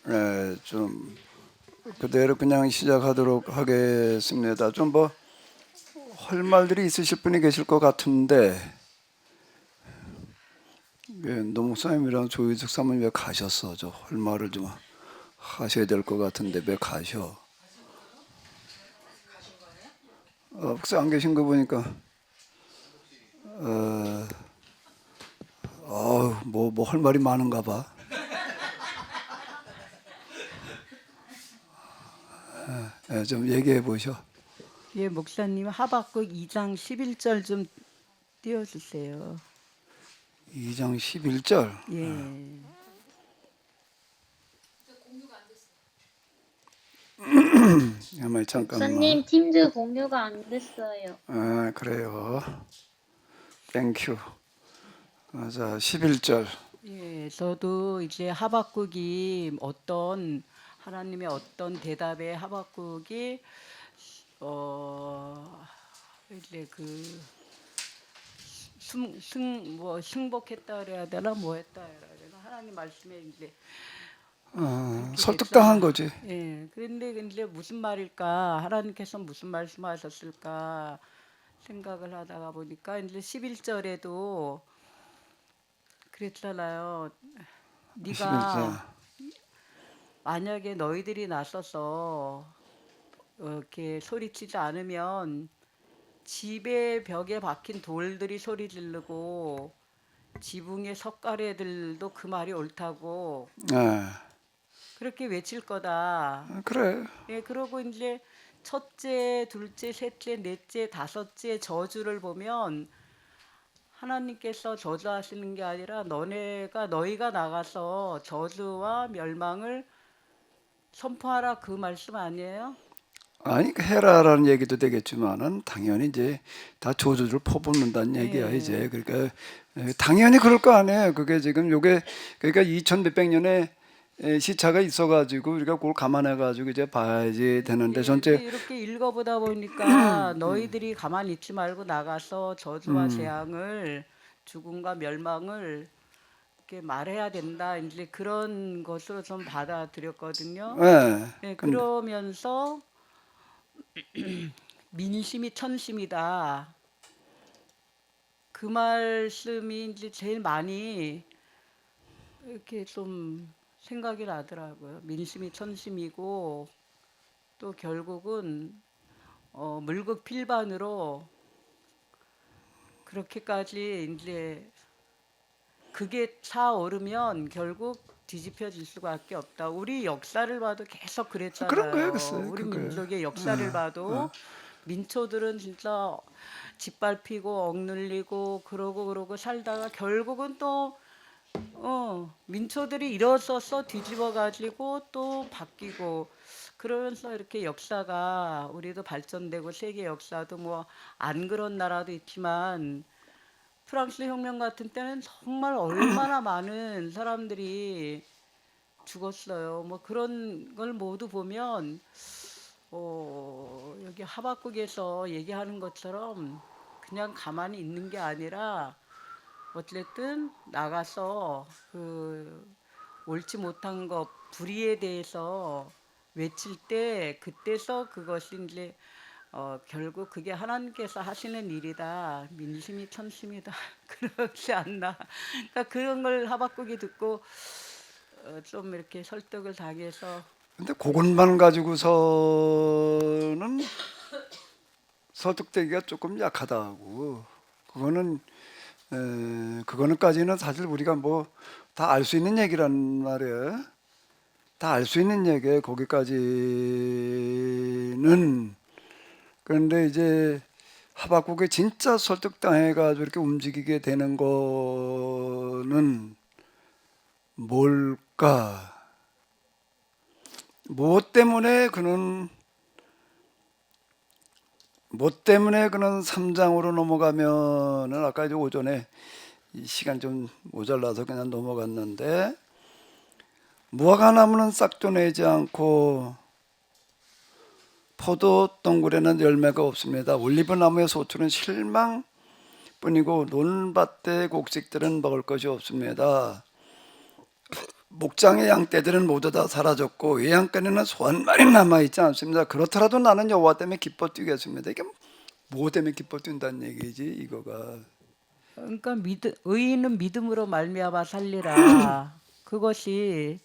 예, 좀 그대로 그냥 시작하도록 하겠습니다. 좀 뭐 할 말들이 있으실 분이 계실 것 같은데, 노 목사님이랑 조희숙 사모님 왜 가셨어? 저 할 말을 좀 하셔야 될 것 같은데 왜 가셔? 혹시 안 계신 거 보니까 뭐 할 말이 많은가 봐. 좀 얘기해 보셔. 예, 목사님 하박국 2장 11절 좀 띄워주세요. 2장 11절. 예. 잠깐만. 목사님 팀즈 공유가 안 됐어요. 그래요. 땡큐. 자, 11절. 예, 저도 이제 하박국이 하나님의 어떤 대답에 하박국이 이제 승복했다 그래야 되나 뭐 했다 그래야 되나 하나님 말씀에 이제 그렇게 설득당한 됐잖아. 거지. 예, 그런데 무슨 말일까? 하나님께서 무슨 말씀하셨을까 생각을 하다가 보니까 이제 11절에도 그랬잖아요. 네가 11절. 만약에 너희들이 나서서 이렇게 소리치지 않으면 집의 벽에 박힌 돌들이 소리 지르고 지붕의 석가래들도 그 말이 옳다고 그렇게 외칠 거다. 그래. 예, 그러고 이제 첫째, 둘째, 셋째, 넷째, 다섯째 저주를 보면 하나님께서 저주하시는 게 아니라 너희가 나가서 저주와 멸망을 선포하라 그 말씀 아니에요? 아니, 해라라는 얘기도 되겠지만은 당연히 이제 다 조주를 퍼붓는다는 얘기야 이제. 그러니까 당연히 그럴 거 아니에요. 그게 지금 요게 그러니까 2천 몇백 년의 시차가 있어가지고 우리가 그걸 감안해가지고 이제 봐야지 되는데 전체 이렇게 읽어보다 보니까 너희들이 가만히 있지 말고 나가서 저주와 재앙을 죽음과 멸망을 이렇게 말해야 된다. 이제 그런 것으로 좀 받아들였거든요. 네, 근데 그러면서 민심이 천심이다. 그 말씀이 이제 제일 많이 이렇게 좀 생각이 나더라고요. 민심이 천심이고 또 결국은 물극 필반으로 그렇게까지 이제 그게 차오르면 결국 뒤집혀질 수밖에 없다. 우리 역사를 봐도 계속 그런 거예요, 그랬잖아요. 글쎄. 우리 그거예요. 민족의 역사를 봐도 민초들은 진짜 짓밟히고 억눌리고 그러고 살다가 결국은 또 민초들이 일어서서 뒤집어 가지고 또 바뀌고 그러면서 이렇게 역사가 우리도 발전되고 세계 역사도 뭐 안 그런 나라도 있지만 프랑스 혁명 같은 때는 정말 얼마나 많은 사람들이 죽었어요. 뭐 그런 걸 모두 보면 여기 하박국에서 얘기하는 것처럼 그냥 가만히 있는 게 아니라 어쨌든 나가서 그 옳지 못한 것 불의에 대해서 외칠 때 그때서 그것이 이제 결국 그게 하나님께서 하시는 일이다. 민심이 천심이다. 그렇지 않나. 그러니까 그런 걸 하박국이 듣고 좀 이렇게 설득을 당해서 근데 그것만 가지고서는 설득되기가 조금 약하다고. 그거는 그거는까지는 사실 우리가 뭐 다 알 수 있는 얘기란 말이에요. 다 알 수 있는 얘기예요. 거기까지는. 그런데 이제 하박국이 진짜 설득당해가지고 이렇게 움직이게 되는 거는 뭘까? 뭐 때문에 그는 3장으로 넘어가면은 아까 이제 오전에 이 시간 좀 모자라서 그냥 넘어갔는데 무화과 나무는 싹도 내지 않고 포도 동굴에는 열매가 없습니다. 올리브 나무의 소출은 실망뿐이고 논밭의 곡식들은 먹을 것이 없습니다. 목장의 양떼들은 모두 다 사라졌고 외양간에는 소 한 마리 남아 있지 않습니다. 그렇더라도 나는 여호와 때문에 기뻐 뛰겠습니다. 이게 뭐 때문에 기뻐 뛴다는 얘기지 이거가. 그러니까 의인은 믿음으로 말미암아 살리라. 그것이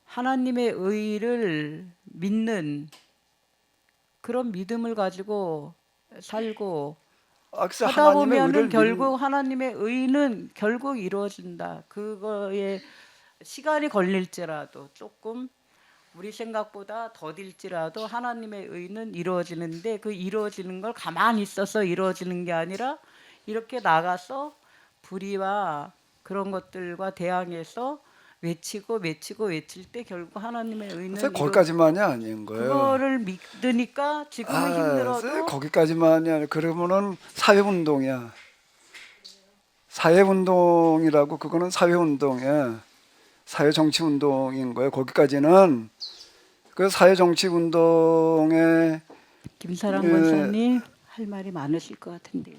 하나님의 의를 믿는 그런 믿음을 가지고 살고 그래서 하다 하나님의 보면은 의를 결국 하나님의 의는 결국 이루어진다. 그거에 시간이 걸릴지라도 조금 우리 생각보다 더딜지라도 하나님의 의는 이루어지는데 그 이루어지는 걸 가만히 있어서 이루어지는 게 아니라 이렇게 나가서 불의와 그런 것들과 대항해서 외칠 때 결국 하나님의 의는 그래서 거기까지만이 아닌 거예요. 그거를 믿으니까 지금은 힘들어도 거기까지만이 아니라 그러면은 사회운동이야. 사회운동이라고 그거는 사회운동이야. 사회정치운동인 거예요. 거기까지는 그 사회정치운동에 김사랑 권사님 할 말이 많으실 것 같은데.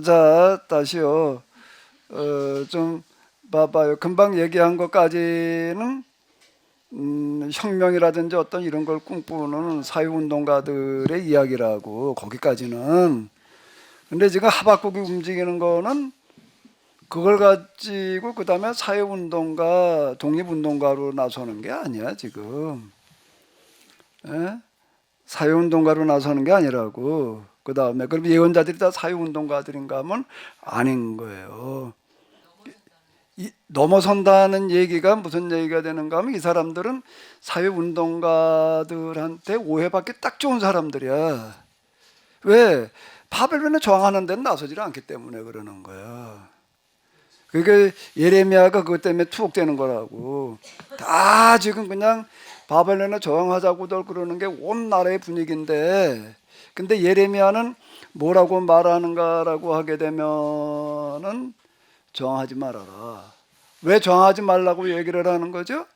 자 다시요. 좀 봐봐요. 금방 얘기한 것까지는 혁명이라든지 어떤 이런 걸 꿈꾸는 사회운동가들의 이야기라고 거기까지는. 근데 지금 하박국이 움직이는 거는 그걸 가지고 그 다음에 사회운동가, 독립운동가로 나서는 게 아니야 지금. 예? 사회운동가로 나서는 게 아니라고. 그 다음에 그럼 예언자들이 다 사회운동가들인가 하면 아닌 거예요. 넘어선다는 얘기가 무슨 얘기가 되는가 하면 이 사람들은 사회운동가들한테 오해받기 딱 좋은 사람들이야. 왜? 바벨론에 저항하는 데는 나서질 않기 때문에 그러는 거야. 그러니까 예레미야가 그것 때문에 투옥되는 거라고. 다 지금 그냥 바벨론에 저항하자고들 그러는 게 온 나라의 분위기인데, 근데 예레미야는 뭐라고 말하는가라고 하게 되면은 저항하지 말아라. 왜 저항하지 말라고 얘기를 하는 거죠?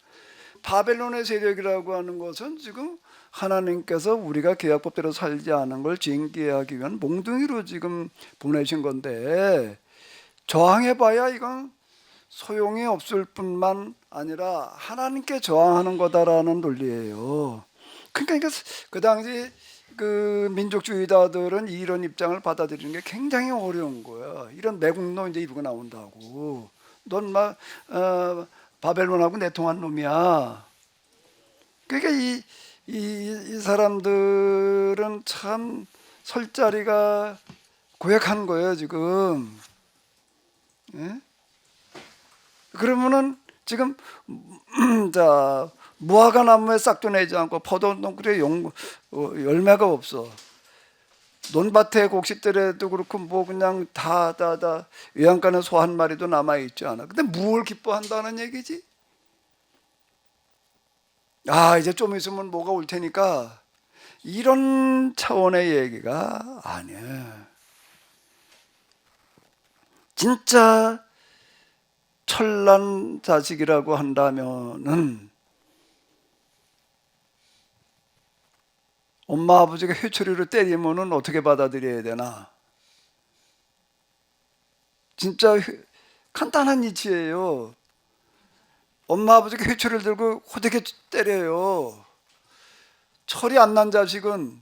바벨론의 세력이라고 하는 것은 지금 하나님께서 우리가 계약법대로 살지 않은 걸 징계하기 위한 몽둥이로 지금 보내신 건데, 저항해봐야 이건 소용이 없을 뿐만 아니라 하나님께 저항하는 거다라는 논리예요. 그러니까 그 당시 그 민족주의자들은 이런 입장을 받아들이는 게 굉장히 어려운 거야. 이런 매국노 이제 이러고 나온다고. 넌 막 바벨론하고 내통한 놈이야. 그러니까 이 사람들은 참 설 자리가 고약한 거예요 지금. 예? 그러면은 지금 자 무화과 나무에 싹도 내지 않고 포도농굴에 열매가 없어. 논밭에 곡식들에도 그렇고 뭐 그냥 다 외양간에 소 한 마리도 남아 있지 않아. 근데 뭘 기뻐한다는 얘기지? 이제 좀 있으면 뭐가 올 테니까 이런 차원의 얘기가 아니야. 진짜 천란 자식이라고 한다면은 엄마 아버지가 회초리로 때리면은 어떻게 받아들여야 되나? 진짜 간단한 이치예요. 엄마 아버지가 회초리를 들고 호되게 때려요. 철이 안 난 자식은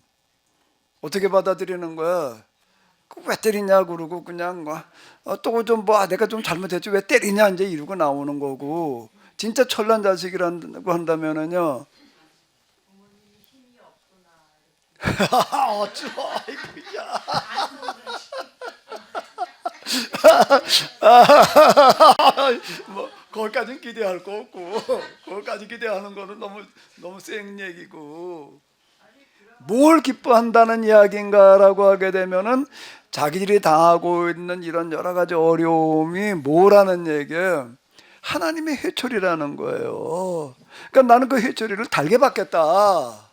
어떻게 받아들이는 거야? 왜 때리냐 그러고 그냥 또 좀 내가 좀 잘못했지 왜 때리냐 이제 이러고 나오는 거고. 진짜 철난 자식이라고 한다면은요. 어쩌 아이고야. 뭐 거기까지는 기대할 거 없고 거기까지 기대하는 거는 너무 쌩 얘기고. 뭘 기뻐한다는 이야기인가라고 하게 되면은 자기들이 당하고 있는 이런 여러 가지 어려움이 뭐라는 얘기예요? 하나님의 회초리라는 거예요. 그러니까 나는 그 회초리를 달게 받겠다.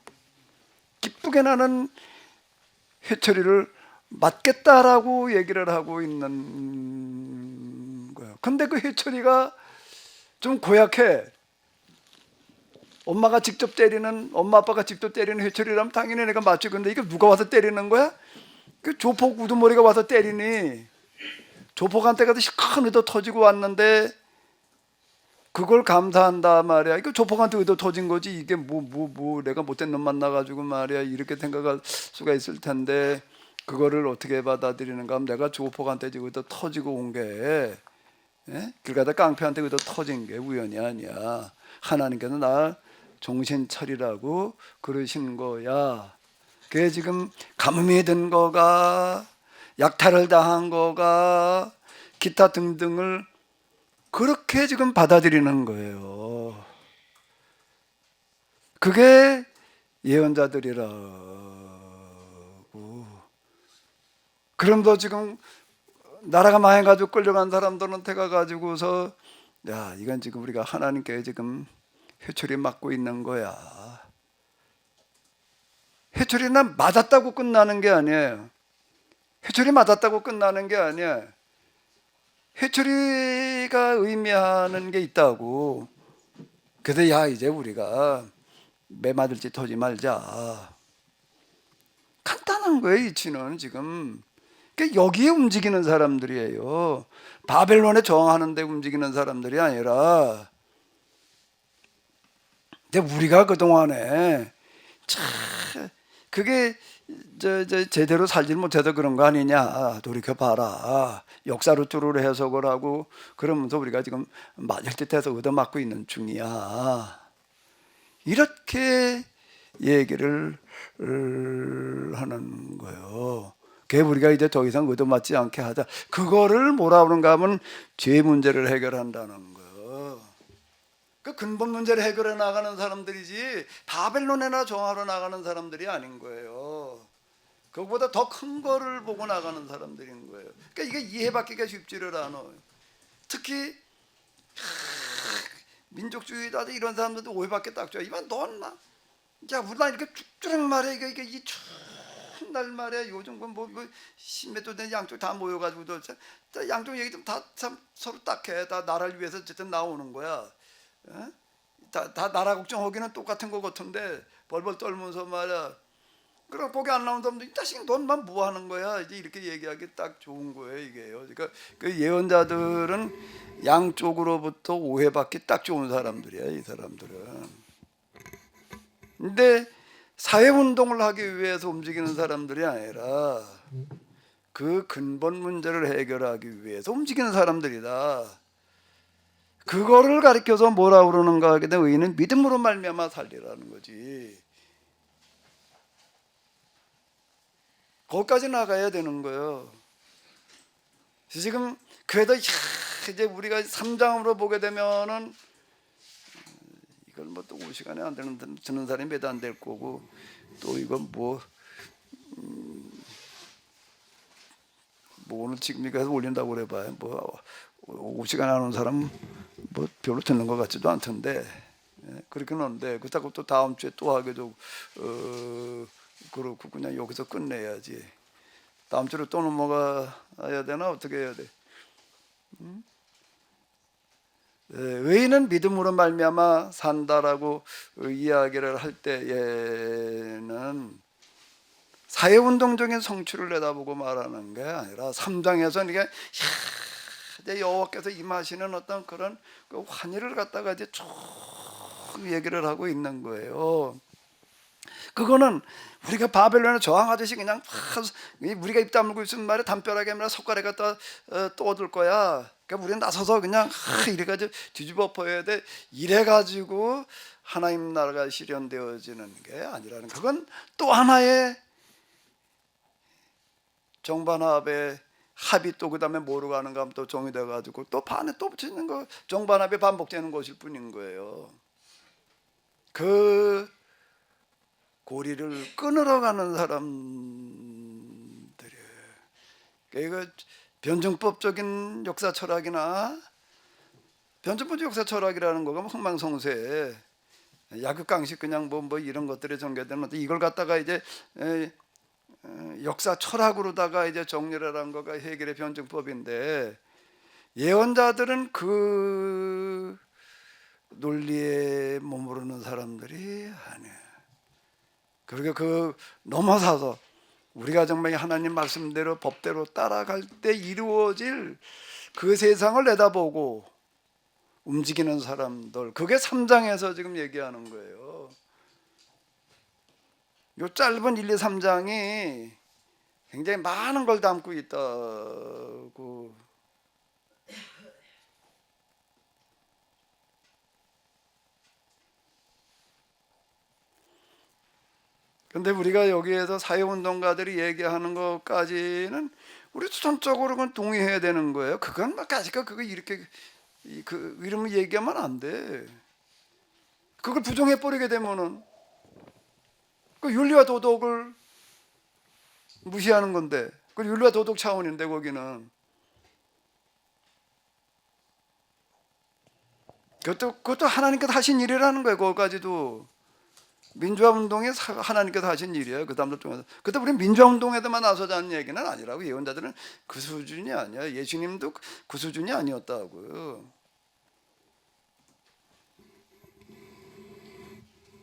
기쁘게 나는 회초리를 맞겠다라고 얘기를 하고 있는 거예요. 근데 그 회초리가 좀 고약해. 엄마 아빠가 직접 때리는 회초리라면 당연히 내가 맞지. 근데 이거 누가 와서 때리는 거야? 그 조폭 우두머리가 와서 때리니. 조폭한테 가도 시커멓게 터지고 왔는데 그걸 감사한다 말이야. 이거 조폭한테 의도 터진 거지. 이게 내가 못된 놈 만나가지고 말이야. 이렇게 생각할 수가 있을 텐데 그거를 어떻게 받아들이는가 하면 내가 조폭한테 지금 의도 터지고 온 게, 예? 길 가다 깡패한테 의도 터진 게 우연이 아니야. 하나님께서 나 정신 차리라고 그러신 거야. 그게 지금 가뭄이 든 거가, 약탈을 당한 거가, 기타 등등을 그렇게 지금 받아들이는 거예요. 그게 예언자들이라고. 그럼도 지금 나라가 망해가지고 끌려간 사람들한테 가가지고서 야, 이건 지금 우리가 하나님께 지금 회초리 맞고 있는 거야. 회초리는 맞았다고 끝나는 게 아니에요. 회초리 맞았다고 끝나는 게 아니야. 회초리가 의미하는 게 있다고. 그래서 야, 이제 우리가 매 맞을 짓 하지 말자. 간단한 거예요, 이치는 지금. 그러니까 여기에 움직이는 사람들이에요. 바벨론에 저항하는 데 움직이는 사람들이 아니라. 근데 우리가 그동안에 참 그게 제대로 살지 못해서 그런 거 아니냐. 돌이켜봐라. 역사로 쭈루루 해석을 하고 그러면서 우리가 지금 맞을 듯해서 얻어맞고 있는 중이야. 이렇게 얘기를 하는 거예요. 그게 우리가 이제 더 이상 얻어맞지 않게 하자. 그거를 뭐라 그런가 하면 죄 문제를 해결한다는 거예요. 그 근본 문제를 해결해 나가는 사람들이지 바벨론에나 정하러 나가는 사람들이 아닌 거예요. 그거보다 더 큰 거를 보고 나가는 사람들인 거예요. 그러니까 이게 이해받기가 쉽지를 않아요. 특히 민족주의자들 이런 사람들도 오해받기 딱 좋아. 이만 넌나 야, 우리나 이렇게 쭉쭉 말해. 이게 이 추운 날 말이야. 요즘 뭐 10m 된 양쪽 다 모여가지고도 양쪽 얘기 좀 다 참 서로 딱해. 다 나라를 위해서 어쨌든 나오는 거야. 어? 다 나라 걱정하기는 똑같은 거 같은데 벌벌 떨면서 말이야. 그럼 보기 안 나온 사람도 이 자식 넌만 뭐 하는 거야? 이제 이렇게 얘기하기 딱 좋은 거예요, 이게요. 그러니까 그 예언자들은 양쪽으로부터 오해받기 딱 좋은 사람들이야, 이 사람들은. 근데 사회 운동을 하기 위해서 움직이는 사람들이 아니라 그 근본 문제를 해결하기 위해서 움직이는 사람들이다. 그거를 가리켜서 뭐라 그러는가 하게 되면 의인은 믿음으로 말미암아 살리라는 거지. 거기까지 나가야 되는 거예요. 지금 그래도 이제 우리가 3장으로 보게 되면은 이걸 뭐 또 5시간에 안 되는 듣는 사람이 몇 안 될 거고 또 이건 뭐 오늘 지금 이거 해서 올린다고 그래봐요. 뭐 5시간 안 오는 사람 뭐 별로 듣는 것 같지도 않던데 그렇게 하는데 그렇다고 또 다음 주에 또 하기도 그렇고 그냥 여기서 끝내야지. 다음 주로 또 넘어가야 되나 어떻게 해야 돼? 의인은 믿음으로 말미암아 산다라고 이야기를 할 때에는 사회운동적인 성취를 내다보고 말하는 게 아니라 3장에서는 이게 이제 여호와께서 임하시는 어떤 그런 그 환희를 갖다가 이제 쭉 얘기를 하고 있는 거예요. 그거는 우리가 바벨론에 저항하듯이 그냥 우리가 입 다물고 있으면 말이야 담벼락에 아니라 석가래 갖다 또 얻을 거야. 그러니까 우리는 나서서 그냥 이래가지고 뒤집어 엎어야 돼. 이래가지고 하나님 나라가 실현되어지는 게 아니라는. 그건 또 하나의 정반합의 합이 또 그다음에 뭐로 가는가 하면 또 정이 돼가지고 또 반에 또 붙이는 거 정반합이 반복되는 것일 뿐인 거예요. 그 고리를 끊으러 가는 사람들이에요. 그러니까 변증법적인 역사 철학이나 변증법적 역사 철학이라는 거가 흥망성쇠 약육강식 그냥 뭐 이런 것들에 전개되는 이걸 갖다가 이제 역사 철학으로다가 이제 정리를 한 거가 해결의 변증법인데 예언자들은 그 논리에 머무르는 사람들이 아니에요. 그리고 그 넘어서서 우리가 정말 하나님 말씀대로 법대로 따라갈 때 이루어질 그 세상을 내다보고 움직이는 사람들, 그게 3장에서 지금 얘기하는 거예요. 요 짧은 1, 2, 3장이 굉장히 많은 걸 담고 있다고. 근데 우리가 여기에서 사회운동가들이 얘기하는 것까지는 우리 전적으로 그건 동의해야 되는 거예요. 그건 막까지가 그거 이렇게 그 이름을 얘기하면 안 돼. 그걸 부정해 버리게 되면은 그 윤리와 도덕을 무시하는 건데, 그 윤리와 도덕 차원인데 거기는 그것도 하나님께서 하신 일이라는 거예요. 그거까지도 민주화 운동에 하나님께서 하신 일이에요. 그 사람들 중에서. 그때 우리 민주화 운동에서만 나서자는 얘기는 아니라고. 예언자들은 그 수준이 아니야. 예수님도 그 수준이 아니었다고요.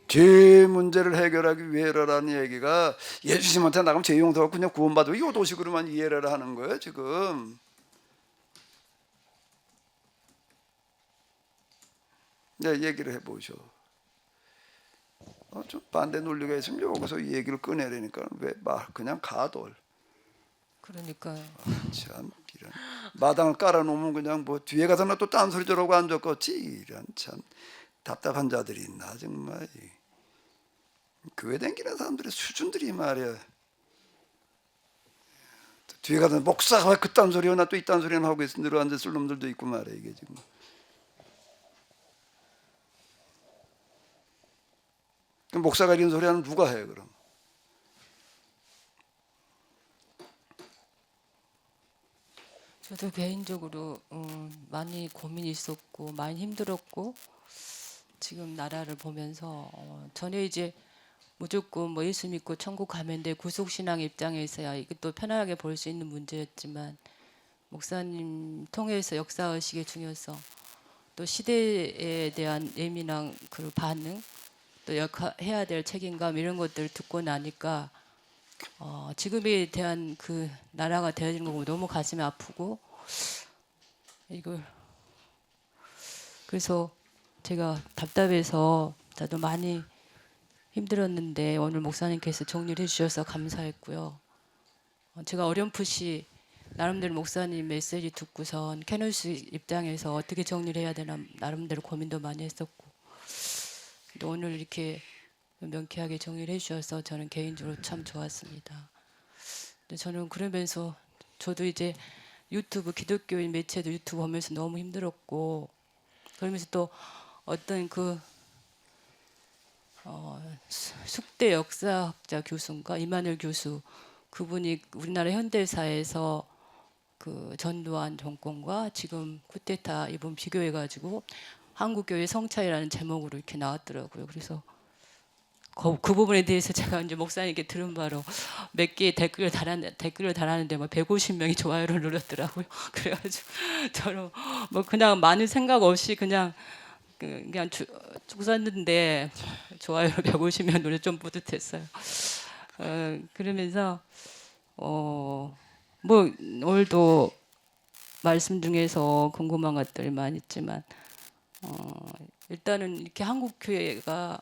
죄 문제를 해결하기 위해라는 얘기가 예수님한테 나가면 죄 용서하고 그냥 구원받고 이 도식으로만 이해를 하는 거예요 지금. 네, 얘기를 해보죠. 좀 반대 논리가 있으면 여기서 이 얘기를 꺼내려니까 왜 그냥 가돌. 그러니까요. 참 이런 마당을 깔아놓으면 그냥 뭐 뒤에 가서 나 또 딴소리 저러고 앉았겠지. 이런 참 답답한 자들이 있나 정말. 교회 다니는 사람들의 수준들이 말이야. 뒤에 가서 목사가 왜 그딴 소리야 나 또 이딴 소리나 하고 있어 늘어 앉았을 놈들도 있고 말이야 이게 지금. 목사가 이런 소리 하면 누가 해 그럼? 저도 개인적으로 많이 고민이 있었고 많이 힘들었고 지금 나라를 보면서 전에 이제 무조건 뭐 예수 믿고 천국 가면 돼 구속 신앙 입장에서야 이것도 편안하게 볼 수 있는 문제였지만 목사님 통해서 역사 의식의 중요성 또 시대에 대한 예민한 그 반응 또 해야 될 책임감 이런 것들을 듣고 나니까 지금에 대한 그 나라가 되어지는 거 보면 너무 가슴이 아프고 이걸 그래서 제가 답답해서 저도 많이 힘들었는데 오늘 목사님께서 정리를 해주셔서 감사했고요. 제가 어렴풋이 나름대로 목사님 메시지 듣고선 캐논스 입장에서 어떻게 정리를 해야 되나 나름대로 고민도 많이 했었고 또 오늘 이렇게 명쾌하게 정리를 해주셔서 저는 개인적으로 참 좋았습니다. 근데 저는 그러면서 저도 이제 유튜브 기독교인 매체도 유튜브 보면서 너무 힘들었고 그러면서 또 어떤 그 숙대 역사학자 교수인가 이만열 교수 그분이 우리나라 현대사에서 그 전두환 정권과 지금 쿠데타 이번 비교해가지고 한국교회 성찰이라는 제목으로 이렇게 나왔더라고요. 그래서 그 부분에 대해서 제가 이제 목사님께 들은 바로 몇 개의 댓글을 달았는데 뭐 150명이 좋아요를 눌렀더라고요. 그래가지고 저는 뭐 그냥 많은 생각 없이 그냥 쭉 썼는데 좋아요를 150명 눌러 좀 뿌듯했어요. 그러면서 뭐 오늘도 말씀 중에서 궁금한 것들이 많이 있지만 일단은 이렇게 한국 교회가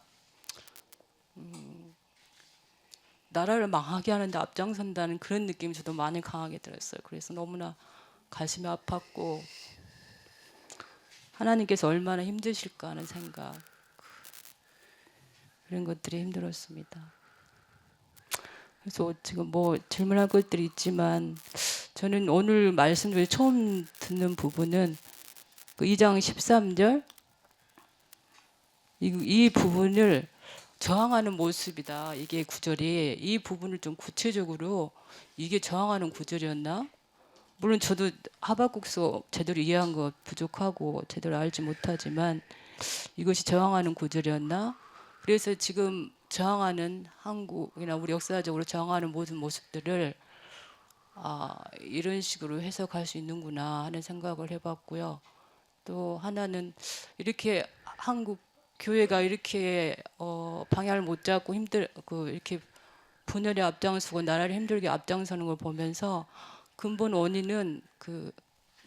나라를 망하게 하는데 앞장선다는 그런 느낌이 저도 많이 강하게 들었어요. 그래서 너무나 가슴이 아팠고 하나님께서 얼마나 힘드실까 하는 생각 그런 것들이 힘들었습니다. 그래서 지금 뭐 질문할 것들이 있지만 저는 오늘 말씀 중에 처음 듣는 부분은 그 2장 13절 이 부분을 저항하는 모습이다. 이게 구절이 이 부분을 좀 구체적으로 이게 저항하는 구절이었나? 물론 저도 하박국서 제대로 이해한 거 부족하고 제대로 알지 못하지만 이것이 저항하는 구절이었나? 그래서 지금 저항하는 한국이나 우리 역사적으로 저항하는 모든 모습들을 이런 식으로 해석할 수 있는구나 하는 생각을 해봤고요. 또 하나는 이렇게 한국 교회가 이렇게 방향을 못 잡고 이렇게 분열에 앞장서고 나라를 힘들게 앞장서는 걸 보면서 근본 원인은 그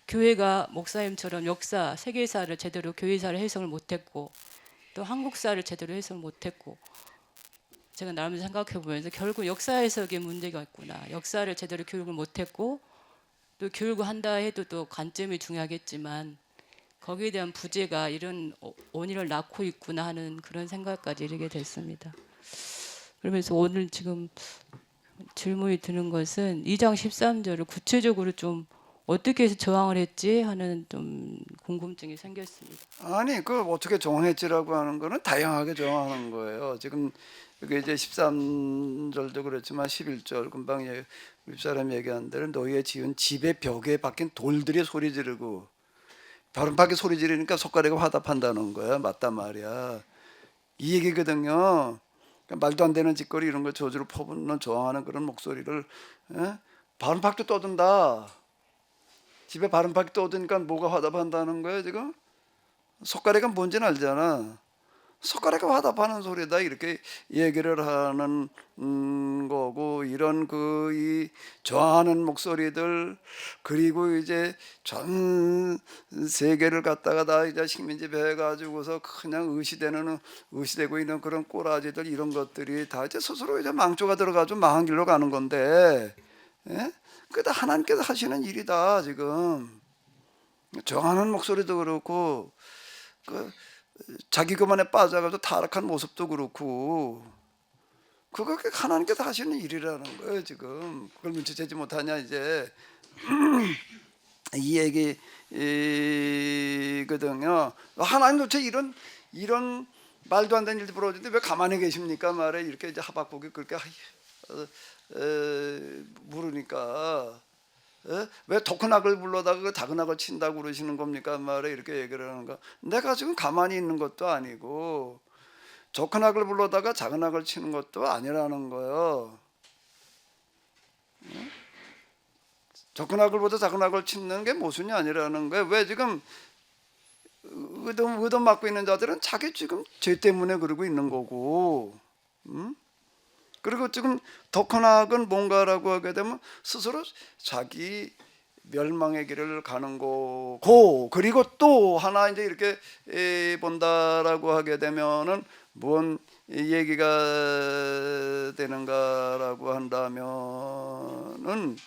교회가 목사님처럼 역사, 세계사를 제대로 교회사를 해석을 못했고 또 한국사를 제대로 해석을 못했고 제가 나름 생각해 보면서 결국 역사 해석에 문제가 있구나. 역사를 제대로 교육을 못했고 또 교육을 한다 해도 또 관점이 중요하겠지만 거기에 대한 부재가 이런 원인을 낳고 있구나 하는 그런 생각까지 이르게 됐습니다. 그러면서 오늘 지금 질문이 드는 것은 2장 13절을 구체적으로 좀 어떻게 해서 저항을 했지 하는 좀 궁금증이 생겼습니다. 아니 그 어떻게 정했지라고 하는 거는 다양하게 정하는 거예요. 지금 이게 이제 13절도 그렇지만 11절 금방 윗사람이 얘기한 대로 너희의 지은 집의 벽에 박힌 돌들이 소리 지르고 바른밖에 소리 지르니까 손가락이 화답한다는 거야. 맞단 말이야. 이 얘기거든요. 그러니까 말도 안 되는 짓거리 이런 거 저주로 퍼붓는 저항하는 그런 목소리를 바른팍도 떠든다. 집에 바른팍이 떠드니까 뭐가 화답한다는 거야 지금? 손가락이 뭔지는 알잖아. 손가락이 화답하는 소리다 이렇게 얘기를 하는 거고 이런 이 저항하는 목소리들 그리고 이제 전 세계를 갖다가 다 이제 식민지 해가지고서 그냥 의시되고 있는 그런 꼬라지들 이런 것들이 다 이제 스스로 이제 망조가 들어가지고 망한 길로 가는 건데, 예? 그다 하나님께서 하시는 일이다 지금. 저항하는 목소리도 그렇고 자기 그만에 빠져가지고 타락한 모습도 그렇고 그거 하나님께서 하시는 일이라는 거예요 지금. 그걸 눈치채지 못하냐 이제 이 얘기거든요. 하나님 도대체 이런 말도 안 되는 일도 벌어지는데 왜 가만히 계십니까 말에 이렇게 이제 하박국이 그렇게 물으니까 왜 독한 악을 불러다가 그 작은 악을 친다고 그러시는 겁니까 말에 이렇게 얘기를 하는 거. 내가 지금 가만히 있는 것도 아니고 독한 악을 불러다가 작은 악을 치는 것도 아니라는 거예요. 독한 악을 보다 작은 악을 치는 게 모순이 아니라는 거예요. 왜 지금 의도 맡고 있는 자들은 자기 지금 죄 때문에 그러고 있는 거고, 그리고 지금 더 큰 악은 뭔가라고 하게 되면 스스로 자기 멸망의 길을 가는 거고, 그리고 또 하나 이제 이렇게 본다라고 하게 되면은 뭔 얘기가 되는가라고 한다면은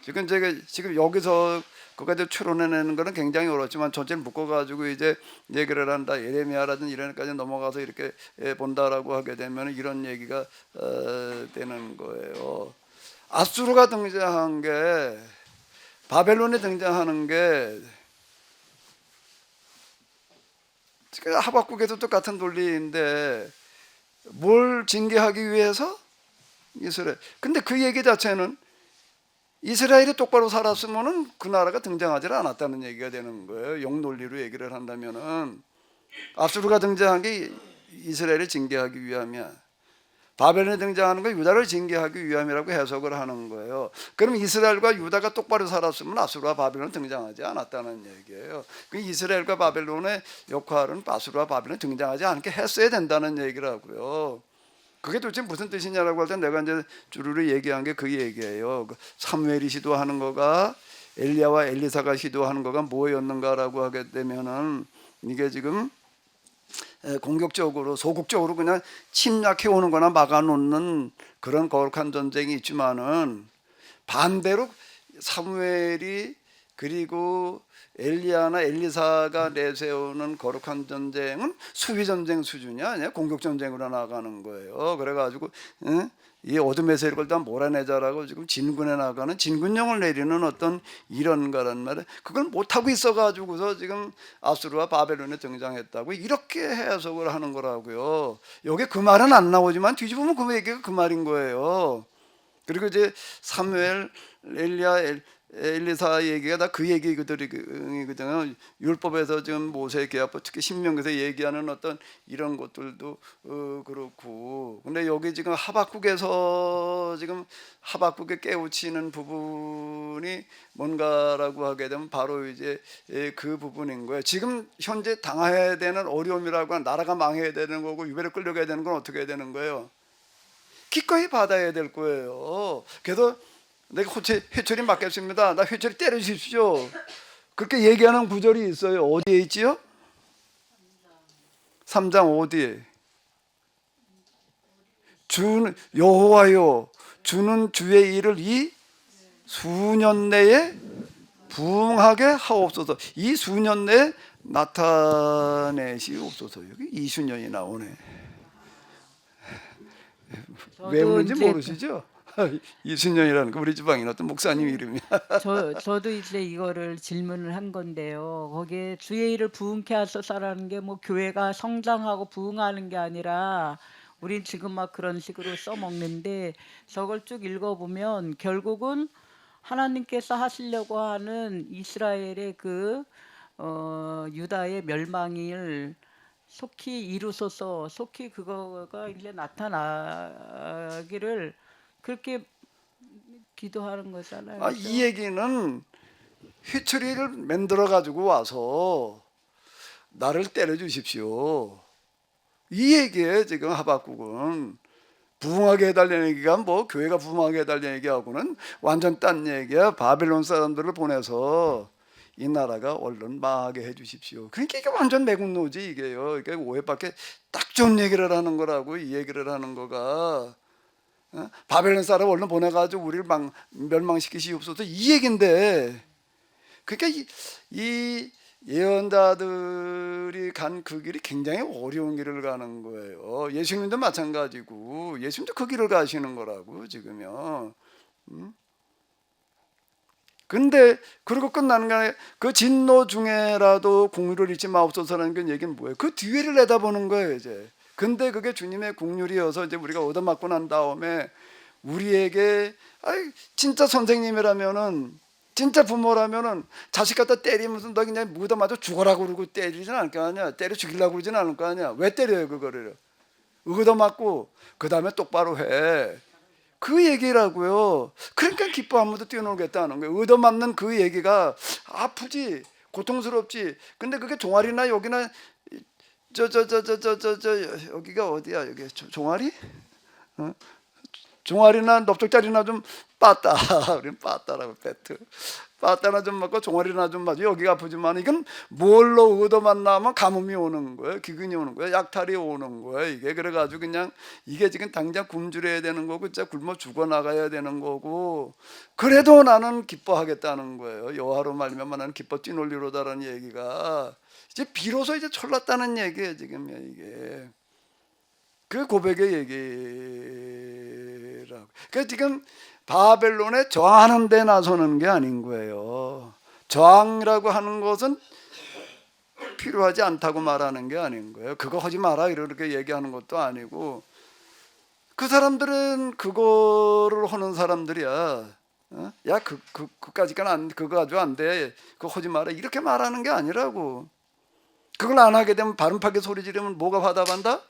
지금 제가 여기서 그까지 추론해내는 거는 굉장히 어렵지만 전체를 묶어가지고 이제 얘기를 한다. 예레미야라든지 이런 데까지 넘어가서 이렇게 본다라고 하게 되면 이런 얘기가 되는 거예요. 아수르가 등장한 게 바벨론이 등장하는 게 하박국에도 똑같은 논리인데 뭘 징계하기 위해서 이스라엘. 근데 그 얘기 자체는 이스라엘이 똑바로 살았으면은 그 나라가 등장하지 않았다는 얘기가 되는 거예요. 영논리로 얘기를 한다면은 아수르가 등장한 게 이스라엘을 징계하기 위함이야. 바벨론이 등장하는 건 유다를 징계하기 위함이라고 해석을 하는 거예요. 그럼 이스라엘과 유다가 똑바로 살았으면 아수르와 바벨론은 등장하지 않았다는 얘기예요. 그 이스라엘과 바벨론의 역할은 아수르와 바벨론이 등장하지 않게 했어야 된다는 얘기라고요. 그게 도대체 무슨 뜻이냐라고 할 때 내가 이제 주르르 얘기한 게 그 얘기예요. 사무엘이 시도하는 거가 엘리야와 엘리사가 시도하는 거가 뭐였는가라고 하게 되면은 이게 지금 공격적으로 소극적으로 그냥 침략해 오는 거나 막아놓는 그런 거룩한 전쟁이 있지만은 반대로 사무엘이 그리고 엘리야나 엘리사가 내세우는 거룩한 전쟁은 수비 전쟁 수준이 아니야. 공격 전쟁으로 나가는 거예요. 그래가지고 이 어둠의 세력을 다 몰아내자라고 지금 진군에 나가는 진군령을 내리는 어떤 이런 거란 말이에요. 그걸 못하고 있어가지고서 지금 아수르와 바벨론에 등장했다고 이렇게 해석을 하는 거라고요. 여기 그 말은 안 나오지만 뒤집으면 그 얘기가 그 말인 거예요. 그리고 이제 사무엘, 엘리야, 엘리사 얘기가 다 그 얘기거든요. 율법에서 지금 모세 계약법 특히 신명기에서 얘기하는 어떤 이런 것들도 그렇고. 근데 여기 지금 하박국에서 지금 하박국에 깨우치는 부분이 뭔가라고 하게 되면 바로 이제 그 부분인 거예요. 지금 현재 당해야 되는 어려움이라고 하는 나라가 망해야 되는 거고 유배를 끌려가야 되는 건 어떻게 해야 되는 거예요? 기꺼이 받아야 될 거예요. 그래서 내가 회초리 맞겠습니다. 나 회초리 때려주십시오. 그렇게 얘기하는 구절이 있어요. 어디에 있지요? 3장 어디에? 주는 여호와여 주는 주의 일을 이 수년 내에 부응하게 하옵소서. 이 수년 내에 나타내시옵소서. 여기 20년이 나오네. 왜 저도 그런지 이제 모르시죠? 20년이라는 거 우리 지방인 어떤 목사님 이름이야. 저도 이제 이거를 질문을 한 건데요. 거기에 주의 일을 부응케 하소서라는 게 뭐 교회가 성장하고 부응하는 게 아니라 우린 지금 막 그런 식으로 써먹는데 저걸 쭉 읽어보면 결국은 하나님께서 하시려고 하는 이스라엘의 그 유다의 멸망을 속히 이루소서, 속히 그거가 이제 나타나기를 그렇게 기도하는 거잖아요. 아, 이 얘기는 휘추리를 만들어 가지고 와서 나를 때려 주십시오. 이 얘기에 지금 하박국은 부흥하게 해달라는 얘기가 뭐 교회가 부흥하게 해달라는 얘기하고는 완전 딴 얘기야. 바벨론 사람들을 보내서 이 나라가 얼른 망하게 해주십시오. 그러니까 이게 완전 매국노지 이게요. 이게 오해밖에 딱 좋은 얘기를 하는 거라고 이 얘기를 하는 거가. 바벨론 사람 얼른 보내가지고 우리를 멸망시키시옵소서 이 얘긴데 그러니까 이 예언자들이 간 그 길이 굉장히 어려운 길을 가는 거예요. 예수님도 마찬가지고 예수님도 그 길을 가시는 거라고 지금요. 근데 그러고 끝나는 게 아니라 그 진노 중에라도 공유를 잊지 마옵소서라는 그 얘기는 뭐예요? 그 뒤를 내다보는 거예요 이제. 근데 그게 주님의 공률이어서 이제 우리가 얻어맞고 난 다음에 우리에게 진짜 선생님이라면은 진짜 부모라면은 자식 갖다 때리면서 너 그냥 묻어맞아 죽어라 그러고 때리진 않을 거 아니야. 때려 죽이려고 그러진 않을 거 아니야. 왜 때려요 그거를? 얻어맞고 그 다음에 똑바로 해. 그 얘기라고요. 그러니까 기뻐하면서 뛰어놀겠다는 거예요. 얻어맞는 그 얘기가 아프지 고통스럽지. 근데 그게 종아리나 여기나 여기가 어디야? 여기 종아리? 종아리나 넓적다리나 좀 빠따. 우리는 빠따라고 배트. 빠따나 좀 맞고 종아리나 좀 맞고 여기가 아프지만 이건 뭘로 얻어맞나면 가뭄이 오는 거예요. 기근이 오는 거예요. 약탈이 오는 거예요. 이게 그래가지고 그냥 이게 지금 당장 굶주려야 되는 거고 진짜 굶어 죽어나가야 되는 거고 그래도 나는 기뻐하겠다는 거예요. 여호와로 말미암아 나는 기뻐 뛰놀리로다라는 얘기가 이제 비로소 이제 철났다는 얘기예요. 지금 이게 그 고백의 얘기라고. 그러니까 지금 바벨론에 저항하는 데 나서는 게 아닌 거예요. 저항이라고 하는 것은 필요하지 않다고 말하는 게 아닌 거예요. 그거 하지 마라 이렇게 얘기하는 것도 아니고 그 사람들은 그거를 하는 사람들이야. 야 그까지는 안 그거 가지고 안 돼. 그거 하지 마라 이렇게 말하는 게 아니라고. 그걸 안 하게 되면 발음파게 소리 지르면 뭐가 화답한다?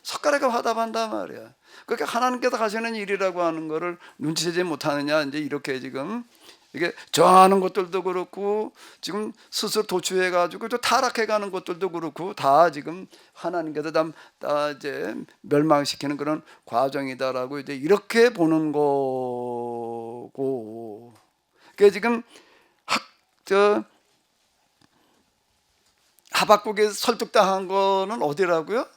석가래가 화답한다 말이야. 그러니까 하나님께서 하시는 일이라고 하는 거를 눈치채지 못하느냐 이제 이렇게 지금 이게 저항하는 것들도 그렇고 지금 스스로 도취해 가지고 또 타락해 가는 것들도 그렇고 다 지금 하나님께서 다 이제 멸망시키는 그런 과정이다라고 이제 이렇게 보는 거고. 그게 지금 하박국에 설득당한 거는 어디라고요?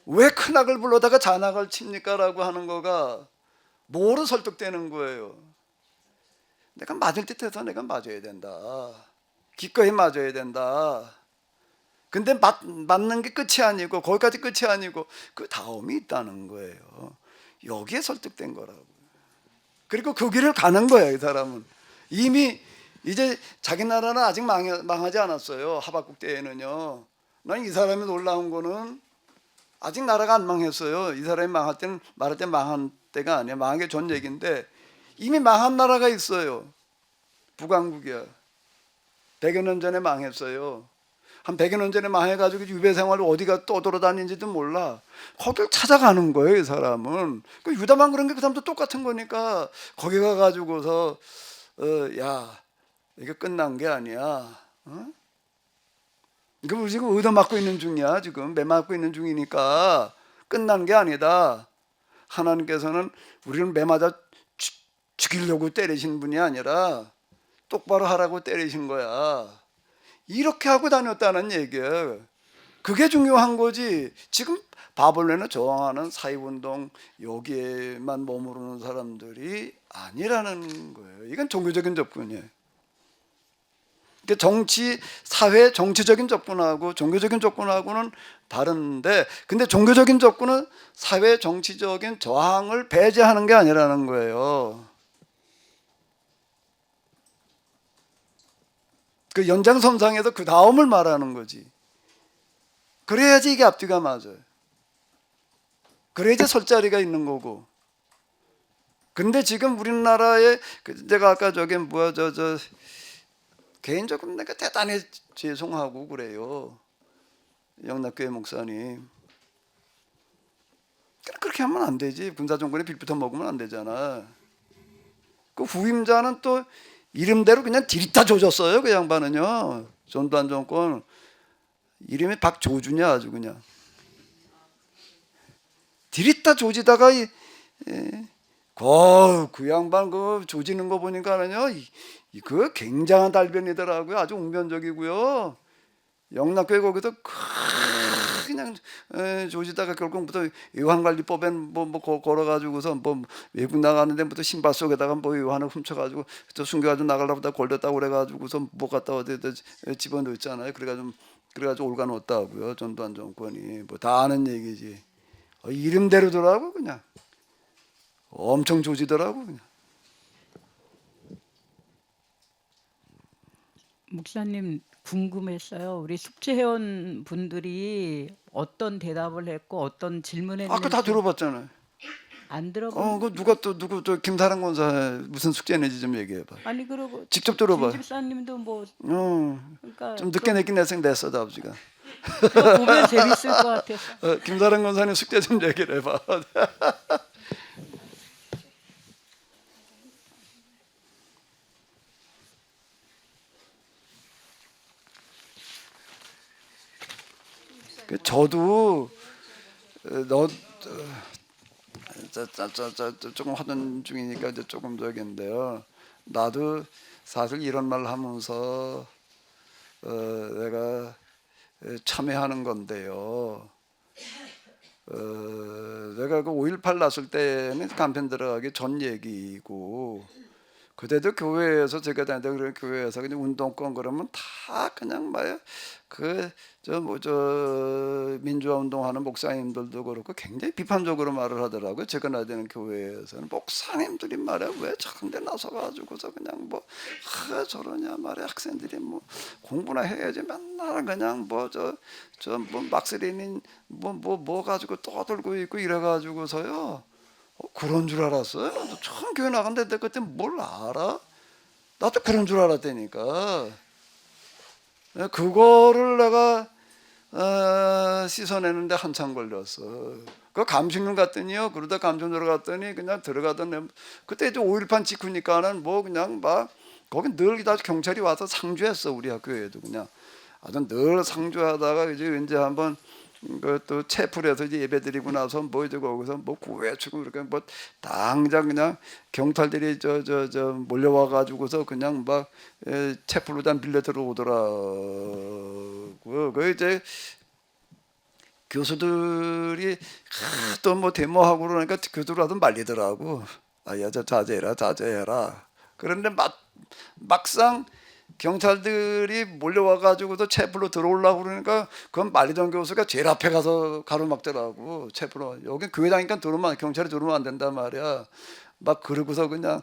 왜 큰 악을 불러다가 잔악을 칩니까? 라고 하는 거가 뭐로 설득되는 거예요? 내가 맞을 듯해서 내가 맞아야 된다. 기꺼이 맞아야 된다. 근데 맞는 게 끝이 아니고 거기까지 끝이 아니고 그 다음이 있다는 거예요. 여기에 설득된 거라고. 그리고 그 길을 가는 거예요. 이 사람은 이미 이제 자기 나라는 아직 망하지 않았어요. 하박국 때에는요. 난 이 사람이 놀라운 거는 아직 나라가 안 망했어요. 이 사람이 망할 때는 말할 때 망한 때가 아니야. 망하기 전 얘기인데 이미 망한 나라가 있어요. 북왕국이야. 100여 년 전에 망했어요. 한 100여 년 전에 망해가지고 유배 생활을 어디가 떠돌아다니는지도 몰라. 거길 찾아가는 거예요. 이 사람은. 그 유다만 그런 게 그 사람도 똑같은 거니까 거기 가가지고서 야 이게 끝난 게 아니야. 이거 우리 지금 얻어맞고 있는 중이야. 지금 매맞고 있는 중이니까 끝난 게 아니다. 하나님께서는 우리를 매맞아 죽이려고 때리신 분이 아니라 똑바로 하라고 때리신 거야. 이렇게 하고 다녔다는 얘기야. 그게 중요한 거지. 지금 바벌레는 저항하는 사회운동 여기에만 머무르는 사람들이 아니라는 거예요. 이건 종교적인 접근이에요. 정치, 사회 정치적인 접근하고 종교적인 접근하고는 다른데, 근데 종교적인 접근은 사회 정치적인 저항을 배제하는 게 아니라는 거예요. 그 연장선상에서 그 다음을 말하는 거지. 그래야지 이게 앞뒤가 맞아요. 그래야지 설 자리가 있는 거고. 근데 지금 우리나라에 제가 아까 저기 개인적으로 내가 대단히 죄송하고 그래요. 영락교회 목사님. 그렇게 하면 안 되지. 군사정권에 빌부터 먹으면 안 되잖아. 그 후임자는 또 이름대로 그냥 디리타 조졌어요. 그 양반은요. 전두환 정권 이름이 박조주냐 아주 그냥. 디리타 조지다가 그 양반 그 조지는 거 보니까는요. 그 굉장한 달변이더라고요. 아주 웅변적이고요. 영락교회 거기서 그냥 조지다가 결국부터 요한관리법에 걸어가지고서 외국 나가는 데부터 신발 속에다가 요한을 훔쳐가지고 또 숨겨가지고 나가려다 걸렸다고 그래가지고서 갖다 어디 집어넣었잖아요. 그래가지고 올가 넣었다고요. 전두환 정권이 다 아는 얘기지. 이름대로더라고 그냥. 엄청 조지더라고 그냥. 목사님 궁금했어요. 우리 숙제회원 분들이 어떤 대답을 했고 어떤 질문했는지 아까 다 들어봤잖아요. 안 들어본. 그 누구 저 김사랑 권사 무슨 숙제 내지 좀 얘기해봐. 아니 그러고 직접 들어봐. 진 집사님도 뭐 그러니까 좀 늦게 내긴 냈어 아버지가. 그거 보면 재밌을 것 같아서. 김사랑 권사님 숙제 좀 얘기를 해봐. 저도 조금 하던 중이니까 이제 조금 저기인데요. 나도 사실 이런 말 하면서 내가 참여하는 건데요. 내가 그 5.18 났을 때는 간편 들어가기 전 얘기고, 그때도 교회에서 제가 다니던 그런 교회에서 그냥 운동권 그러면 다 그냥 말이야 저 민주화 운동하는 목사님들도 그렇고 굉장히 비판적으로 말을 하더라고요. 제가 나되는 교회에서는 목사님들이 말이야 왜 저런데 나서가지고서 그냥 저러냐 말이야. 학생들이 공부나 해야지 맨날 그냥 막스레닌 가지고 떠들고 있고 이래가지고서요. 그런 줄 알았어요. 나도 처음 교회 나갔는데 그때 뭘 알아? 나도 그런 줄 알았다니까. 그거를 내가 씻어내는데 한참 걸렸어. 그 감식론 갔더니요. 그러다 감정으로 갔더니 그냥 들어가던 그때 이제 5.18 직후니까는 그냥 거기 늘 다 경찰이 와서 상주했어. 우리 학교에도 그냥 아주 늘 상주하다가 이제 왠지 한번 또 채플에서 이제 예배드리고 나서 이제 거기서 구해주고 그렇게 당장 그냥 경찰들이 몰려와 가지고서 그냥 채플로 다 빌려 들어오더라고요. 그 이제 교수들이 또 데모하고 그러니까 교수들 와서 말리더라고. 야, 자제해라. 그런데 막상 경찰들이 몰려와 가지고서 채플로 들어오려고 그러니까 그건 말리던 교수가 제일 앞에 가서 가로막더라고. 채플로 여기 교회 다니까 경찰이 들어오면 안 된단 말이야. 그러고서 그냥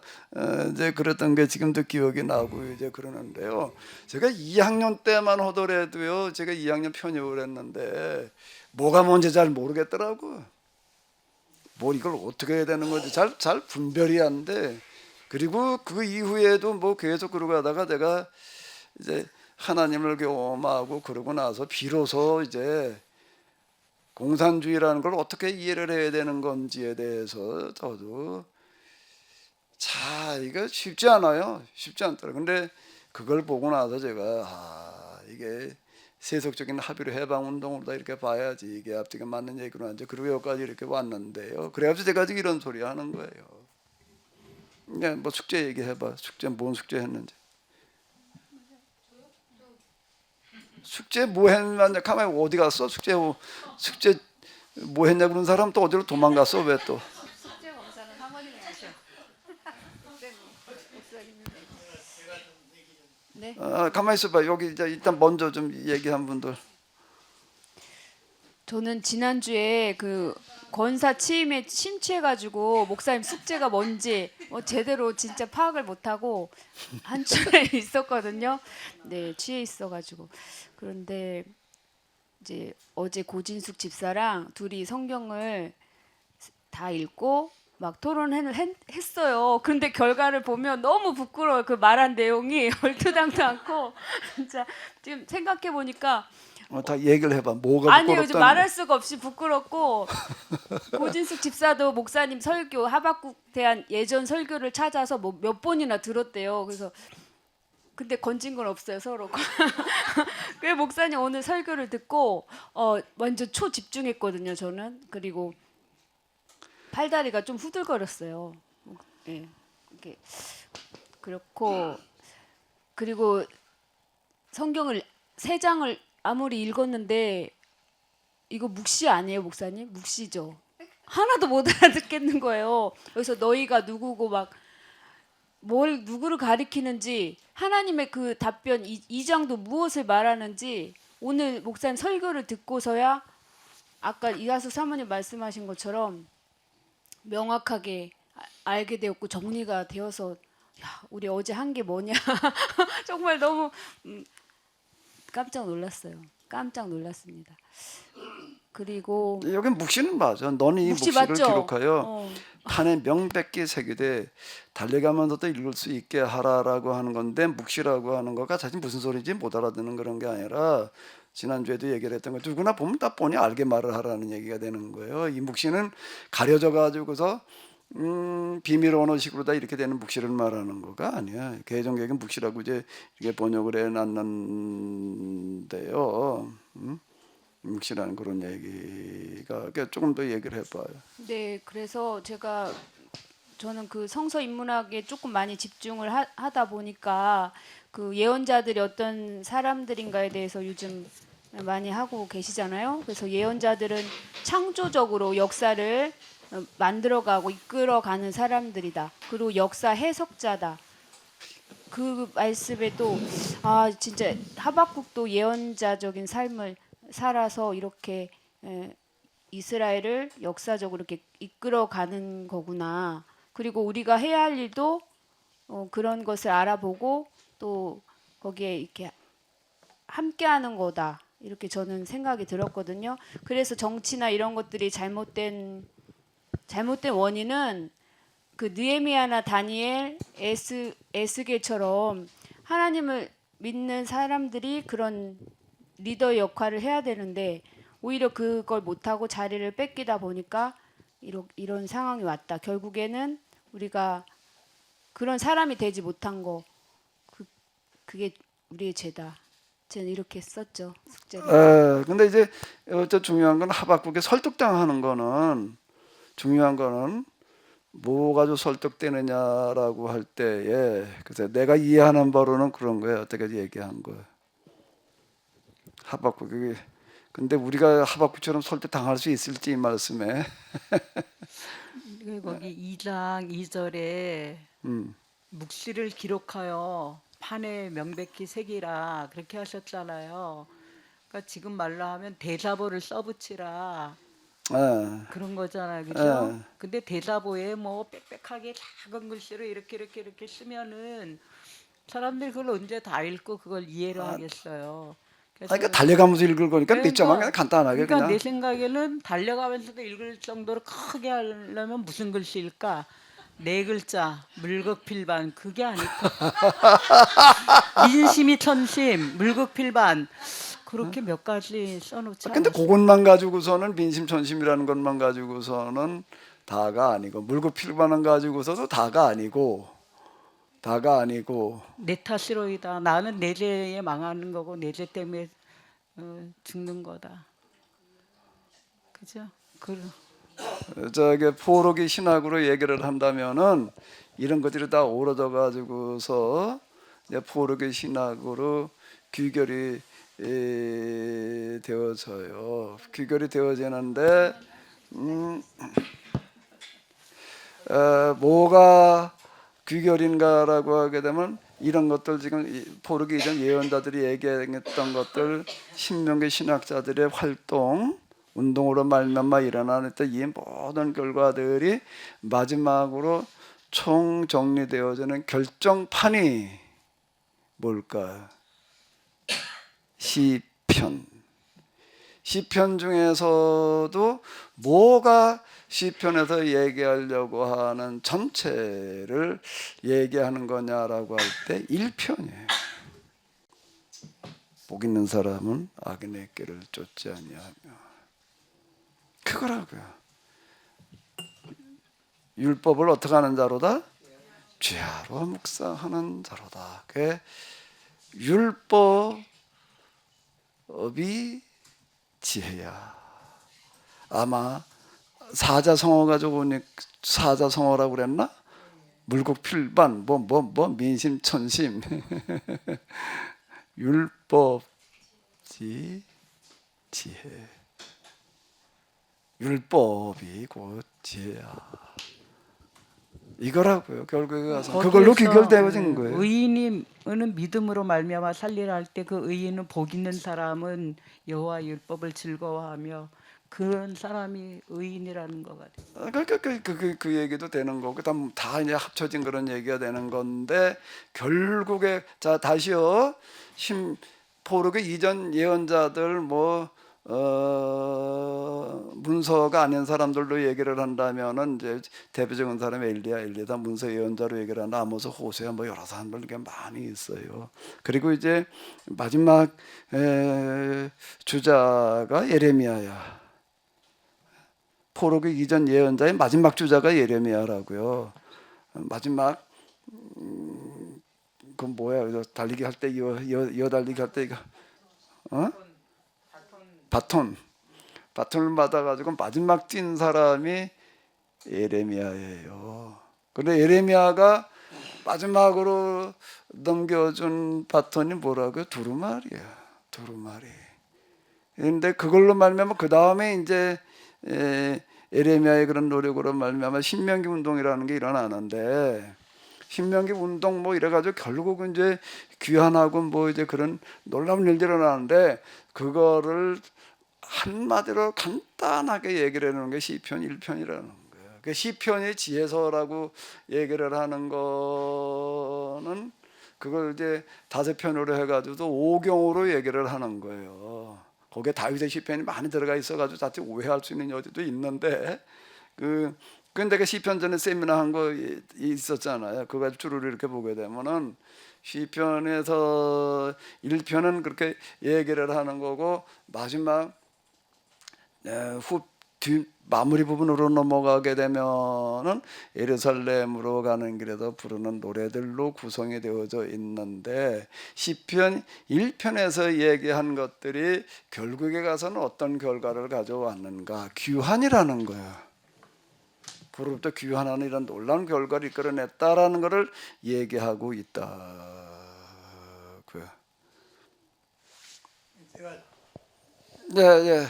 이제 그랬던 게 지금도 기억이 나고 이제 그러는데요. 제가 2학년 때만 하더라도요. 제가 2학년 편입을 했는데 뭐가 뭔지 잘 모르겠더라고. 이걸 어떻게 해야 되는 건지 잘 분별이 안 돼. 그리고 그 이후에도 계속 그러고 하다가 내가 이제 하나님을 경험하고 그러고 나서 비로소 이제 공산주의라는 걸 어떻게 이해를 해야 되는 건지에 대해서 저도 이거 쉽지 않아요. 쉽지 않더라고요. 근데 그걸 보고 나서 제가 이게 세속적인 합의로 해방운동으로 다 이렇게 봐야지 이게 앞뒤가 맞는 얘기로 이제 그리고 여기까지 이렇게 왔는데요. 그래가지고 제가 지금 이런 소리 하는 거예요. 숙제 얘기해봐. 뭔 숙제 했는지. 숙제 뭐 했냐 가만 어디 갔어? 숙제 뭐 했냐 그런 사람 또 어디로 도망갔어? 왜 또? 숙제 검사는 사모님이 하셔. 네. 가만히 있어봐. 여기 이제 일단 먼저 좀 얘기한 분들. 저는 지난주에 그 권사 취임에 심취해가지고 목사님 숙제가 뭔지 제대로 진짜 파악을 못하고 한 주에 있었거든요. 네, 취해 있어가지고. 그런데 이제 어제 고진숙 집사랑 둘이 성경을 다 읽고 막 토론을 했어요. 그런데 결과를 보면 너무 부끄러워요. 그 말한 내용이 얼토당도 않고 진짜 지금 생각해 보니까 다 얘기를 해봐. 뭐가 아니요, 요즘 부끄럽다는 말할 수가 없이 부끄럽고 고진숙 집사도 목사님 설교 하박국 대한 예전 설교를 찾아서 뭐 몇 번이나 들었대요. 그래서 근데 건진 건 없어요 서로. 그 목사님 오늘 설교를 듣고 완전 초집중했거든요 저는. 그리고 팔다리가 좀 후들거렸어요. 예, 이렇게 그렇고 그리고 성경을 3장을 아무리 읽었는데 이거 묵시 아니에요 목사님? 묵시죠. 하나도 못 알아듣겠는 거예요. 그래서 너희가 누구고 막 뭘 누구를 가리키는지 하나님의 그 답변 2장도 무엇을 말하는지 오늘 목사님 설교를 듣고서야 아까 이하수 사모님 말씀하신 것처럼 명확하게 알게 되었고 정리가 되어서 야, 우리 어제 한 게 뭐냐 정말 너무 깜짝 놀랐어요. 깜짝 놀랐습니다. 그리고 여기 묵시는 맞아. 너는 이 묵시 묵시를 맞죠? 기록하여 판에 명백히 새기되 달려가면서도 읽을 수 있게 하라라고 하는 건데 묵시라고 하는 거가 사실 무슨 소리인지 못 알아듣는 그런 게 아니라 지난주에도 얘기를 했던 거 누구나 보면 다 뻔히 알게 말을 하라는 얘기가 되는 거예요. 이 묵시는 가려져 가지고서 비밀 언어식으로 다 이렇게 되는 묵시를 말하는 거가 아니야. 개정객은 묵시라고 이제 이게 번역을 해놨는데요. 묵시라는 그런 얘기가 조금 더 얘기를 해봐요. 네, 그래서 저는 그 성서 인문학에 조금 많이 집중을 하다 보니까 그 예언자들이 어떤 사람들인가에 대해서 요즘 많이 하고 계시잖아요. 그래서 예언자들은 창조적으로 역사를 만들어가고 이끌어가는 사람들이다. 그리고 역사 해석자다. 그 말씀에 또 진짜 하박국도 예언자적인 삶을 살아서 이렇게 이스라엘을 역사적으로 이렇게 이끌어가는 거구나. 그리고 우리가 해야 할 일도 그런 것을 알아보고 또 거기에 이렇게 함께하는 거다. 이렇게 저는 생각이 들었거든요. 그래서 정치나 이런 것들이 잘못된 원인은 그 느헤미야나 다니엘, 에스겔처럼 하나님을 믿는 사람들이 그런 리더의 역할을 해야 되는데 오히려 그걸 못하고 자리를 뺏기다 보니까 이런 상황이 왔다. 결국에는 우리가 그런 사람이 되지 못한 거 그게 우리의 죄다. 저는 이렇게 썼죠 숙제를. 근데 이제 중요한 건 하박국에 설득당하는 거는 중요한 거는 뭐 가지고 설득되느냐라고 할 때에 그래서 내가 이해하는 바로는 그런 거예요. 어떻게 얘기한 거예요. 하박국이 근데 우리가 하박국처럼 설득당할 수 있을지 이 말씀에 거기 2장 2절에 묵시를 기록하여 판에 명백히 새기라 그렇게 하셨잖아요. 그러니까 지금 말로 하면 대자보를 써붙이라 그런 거잖아요, 그죠? 근데 대자보에 뭐 빽빽하게 작은 글씨로 이렇게 쓰면은 사람들이 그걸 언제 다 읽고 그걸 이해를 하겠어요. 그래서 그러니까 달려가면서 읽을 거니까 몇 점만 그냥 간단하게 그러니까 그냥 내 생각에는 달려가면서도 읽을 정도로 크게 하려면 무슨 글씨일까? 4글자 물극필반 그게 아닐까? 민심이 천심 물극필반 그렇게 몇 가지 써놓지 근데 않았어요. 그것만 가지고서는 민심천심이라는 것만 가지고서는 다가 아니고 물고필반만 가지고서도 다가 아니고 내 탓이로이다. 나는 내 죄에 망하는 거고 내 죄 때문에 죽는 거다. 그죠? 저게 포로기 신학으로 얘기를 한다면은 이런 것들이 다 오러져 가지고서 이제 포로기 신학으로 귀결이 되어져요. 귀결이 되어지는데 뭐가 귀결인가라고 하게 되면 이런 것들 지금 포르기 이전 예언자들이 얘기했던 것들 신명기 신학자들의 활동 운동으로 말미암아 일어나는 이 모든 결과들이 마지막으로 총정리되어지는 결정판이 뭘까? 시편. 시편 중에서도 뭐가 시편에서 얘기하려고 하는 전체를 얘기하는 거냐라고 할 때 1편이에요. 복 있는 사람은 악인의 길을 쫓지 아니하며, 그거라고요. 율법을 어떻게 하는 자로다? 죄하로 묵상하는 자로다. 그 율법이 지혜야. 아마 사자성어 가지고 오니 사자성어라고 그랬나? 물국필반 뭐 민심천심 율법지 지혜. 율법이 곧 지혜야. 이거라고요. 결국에 가서 그걸로 귀결되어진 거예요. 의인이 는 믿음으로 말미암아 살리라 할 때 그 의인은 복 있는 사람은 여호와 율법을 즐거워하며 그런 사람이 의인이라는 것 같아요. 그 얘기도 되는 거고 다 이제 합쳐진 그런 얘기가 되는 건데 결국에 자 다시요. 포르기 이전 예언자들 문서가 아닌 사람들로 얘기를 한다면은 이제 대표적인 사람이 엘리야 문서 예언자로 얘기를 하는 아모스 호세아 여러 사람들 많이 있어요. 그리고 이제 마지막 주자가 예레미야야. 포르기 이전 예언자의 마지막 주자가 예레미야라고요. 마지막 그건 뭐야? 달리기 할 때 이어 달리기 할 때 이거 바톤을 받아가지고 마지막 뛴 사람이 예레미야예요. 근데 예레미야가 마지막으로 넘겨준 바톤이 뭐라고요? 두루마리야. 두루마리. 그런데 그걸로 말미암아 그 다음에 이제 예레미야의 그런 노력으로 말미암아 신명기 운동이라는 게 일어나는데 신명기 운동 이래가지고 결국은 이제 귀환하고 이제 그런 놀라운 일들이 일어나는데 그거를 한마디로 간단하게 얘기를 해놓은 게 시편 1편이라는 거예요. 그 시편의 지혜서라고 얘기를 하는 거는 그걸 이제 5편으로 해가지고 5경으로 얘기를 하는 거예요. 거기에 다윗의 시편이 많이 들어가 있어가지고 자칫 오해할 수 있는 여지도 있는데 근데 그 시편 전에 세미나 한 거 있었잖아요. 그거 가지고 주로 이렇게 보게 되면은 시편에서 1편은 그렇게 얘기를 하는 거고 마지막 마무리 부분으로 넘어가게 되면은 예루살렘으로 가는 길에서 부르는 노래들로 구성이 되어져 있는데 시편 1편에서 얘기한 것들이 결국에 가서는 어떤 결과를 가져왔는가? 귀환이라는 거야. 부르부터 귀환하는 이런 놀라운 결과를 이끌어냈다라는 것을 얘기하고 있다고요. 네.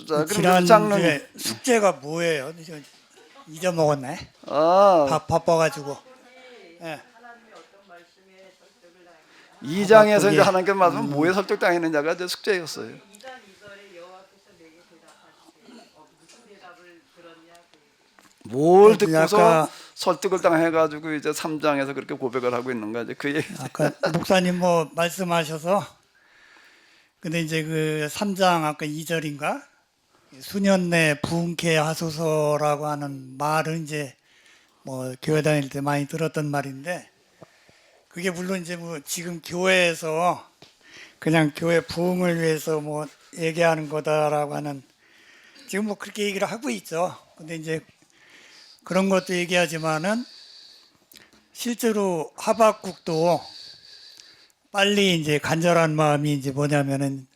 자, 지난주에 숙제가 뭐예요? 잊어먹었네. 바빠가지고. 네. 2장에서 이제 하나님께 말씀 뭐에 설득당했느냐가 이제 숙제였어요. 뭘 듣고서 설득을 당해가지고 이제 3장에서 그렇게 고백을 하고 있는 거지. 그 얘기. 아까 목사님 말씀하셔서 근데 이제 그 3장 아까 2절인가 수년 내 부흥케 하소서라고 하는 말은 이제 교회 다닐 때 많이 들었던 말인데 그게 물론 이제 지금 교회에서 그냥 교회 부흥을 위해서 얘기하는 거다라고 하는 지금 그렇게 얘기를 하고 있죠. 근데 이제 그런 것도 얘기하지만은 실제로 하박국도 빨리 이제 간절한 마음이 이제 뭐냐면은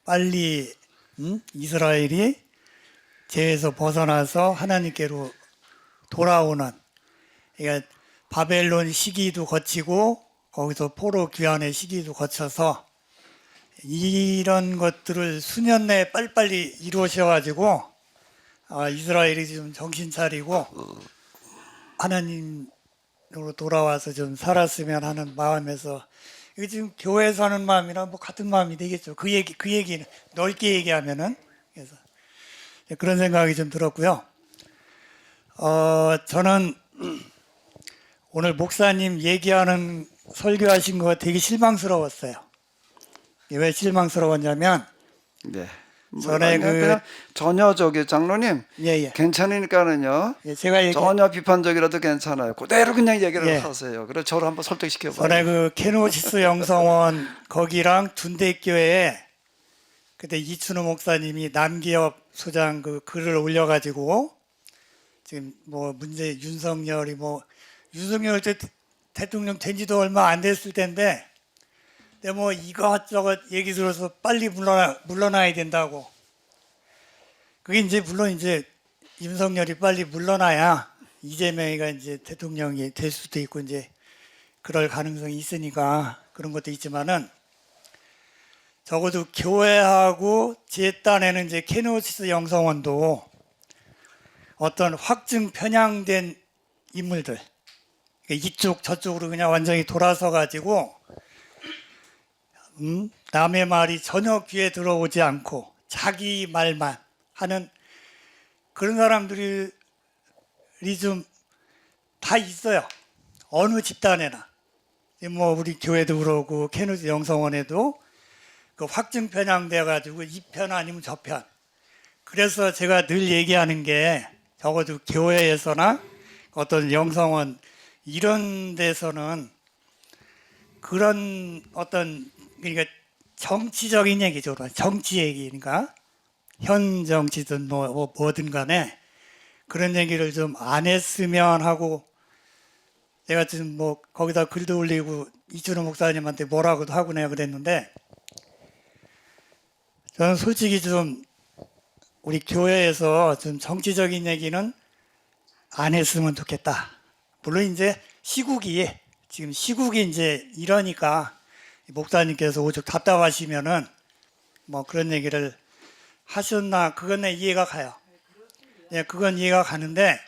빨리 이스라엘이 죄에서 벗어나서 하나님께로 돌아오는, 그러니까 바벨론 시기도 거치고 거기서 포로 귀환의 시기도 거쳐서 이런 것들을 수년 내에 빨리빨리 이루셔가지고 이스라엘이 좀 정신 차리고 하나님으로 돌아와서 좀 살았으면 하는 마음에서 이게 지금 교회에서 하는 마음이랑 뭐 같은 마음이 되겠죠. 그 얘기는 넓게 얘기하면은 그래서 그런 생각이 좀 들었고요. 저는 오늘 목사님 얘기하는 설교하신 거 되게 실망스러웠어요. 왜 실망스러웠냐면 네. 전에 그냥 전혀 저기 장로님 예. 괜찮으니까는요. 예, 제가 전혀 비판적이라도 괜찮아요. 그대로 그냥 얘기를 예. 하세요. 그래서 저를 한번 설득시켜 봐요. 전에 그 케노시스 영성원 거기랑 둔대교회에 그때 이춘호 목사님이 남기업 소장 그 글을 올려가지고 지금 뭐 윤석열이 윤석열 때 대통령 된 지도 얼마 안 됐을 텐데 근데 뭐 이것저것 얘기 들어서 빨리 물러나야 된다고. 그게 이제 물론 이제 윤석열이 빨리 물러나야 이재명이가 이제 대통령이 될 수도 있고 이제 그럴 가능성이 있으니까 그런 것도 있지만은 적어도 교회하고 제 딴에는 이제 케노시스 영성원도 어떤 확증 편향된 인물들 이쪽 저쪽으로 그냥 완전히 돌아서 가지고 남의 말이 전혀 귀에 들어오지 않고 자기 말만 하는 그런 사람들이 좀 다 있어요. 어느 집단에나 뭐 우리 교회도 그러고 케노시스 영성원에도 그 확증 편향돼 가지고 이 편 아니면 저 편. 그래서 제가 늘 얘기하는 게 적어도 교회에서나 어떤 영성원 이런 데서는 그런 어떤 그러니까 정치적인 얘기죠. 정치 얘기니까 현 정치든 뭐든 간에 그런 얘기를 좀 안 했으면 하고 내가 지금 뭐 거기다 글도 올리고 이준호 목사님한테 뭐라고도 하고 내가 그랬는데 저는 솔직히 좀 우리 교회에서 좀 정치적인 얘기는 안 했으면 좋겠다. 물론 이제 지금 시국이 이제 이러니까 목사님께서 오죽 답답하시면은 뭐 그런 얘기를 하셨나 그건 내 이해가 가요. 예, 그건 이해가 가는데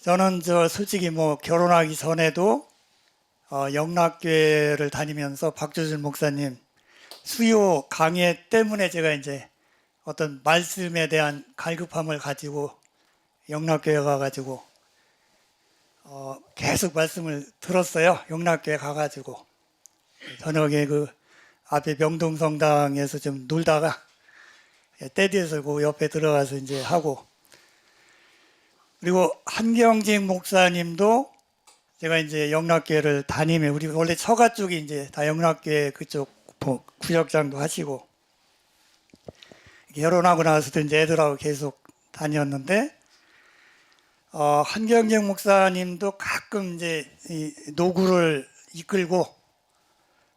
저는 솔직히 뭐 결혼하기 전에도 영락교회를 다니면서 박조준 목사님 수요 강의 때문에 제가 이제 어떤 말씀에 대한 갈급함을 가지고 영락교회 가가지고 계속 말씀을 들었어요. 영락교회 가가지고 저녁에 그 앞에 명동성당에서 좀 놀다가 때 뒤에서 그 옆에 들어가서 이제 하고 그리고 한경직 목사님도 제가 이제 영락교회를 다니며 우리 원래 처가 쪽이 이제 다 영락교회 그쪽 구역장도 하시고 결혼하고 나서도 이제 애들하고 계속 다녔는데 한경직 목사님도 가끔 이제 이 노구를 이끌고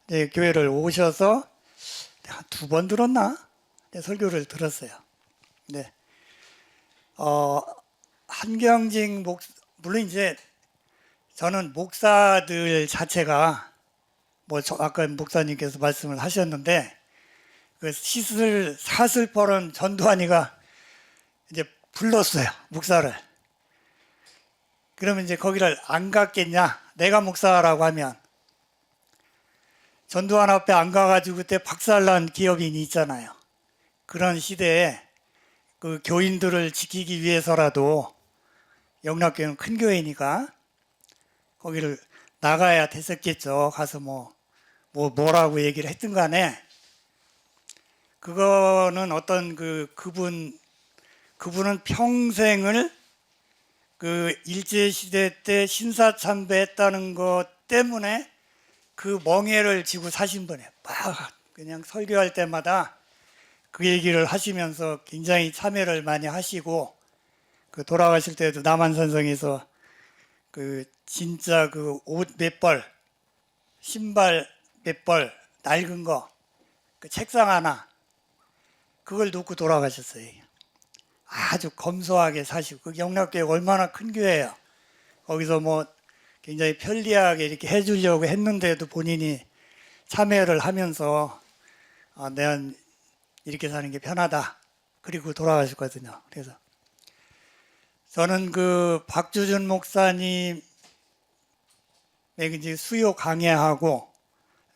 이제 교회를 오셔서 한 2번 들었나? 설교를 들었어요. 네. 한경직 물론 이제 저는 목사들 자체가 아까 목사님께서 말씀을 하셨는데 그 사슬퍼런 전두환이가 이제 불렀어요. 목사를. 그러면 이제 거기를 안 갔겠냐? 내가 목사라고 하면 전두환 앞에 안 가가지고 그때 박살난 기업인이 있잖아요. 그런 시대에 그 교인들을 지키기 위해서라도 영락교회는 큰 교회니까 거기를 나가야 됐었겠죠. 가서 뭐라고 얘기를 했든 간에 그거는 어떤 그분은 평생을 그 일제시대 때 신사참배했다는 것 때문에 그 멍해를 지고 사신 분이에요. 막 그냥 설교할 때마다 그 얘기를 하시면서 굉장히 참여를 많이 하시고 그 돌아가실 때도 남한산성에서 그 진짜 그 옷 몇 벌, 신발 몇 벌, 낡은 거, 그 책상 하나 그걸 놓고 돌아가셨어요. 아주 검소하게 사시고 그 영락교회가 얼마나 큰 교회예요. 거기서 뭐 굉장히 편리하게 이렇게 해주려고 했는데도 본인이 참여를 하면서 내가 이렇게 사는 게 편하다. 그리고 돌아가셨거든요. 그래서 저는 그 박주준 목사님 이제 수요 강해하고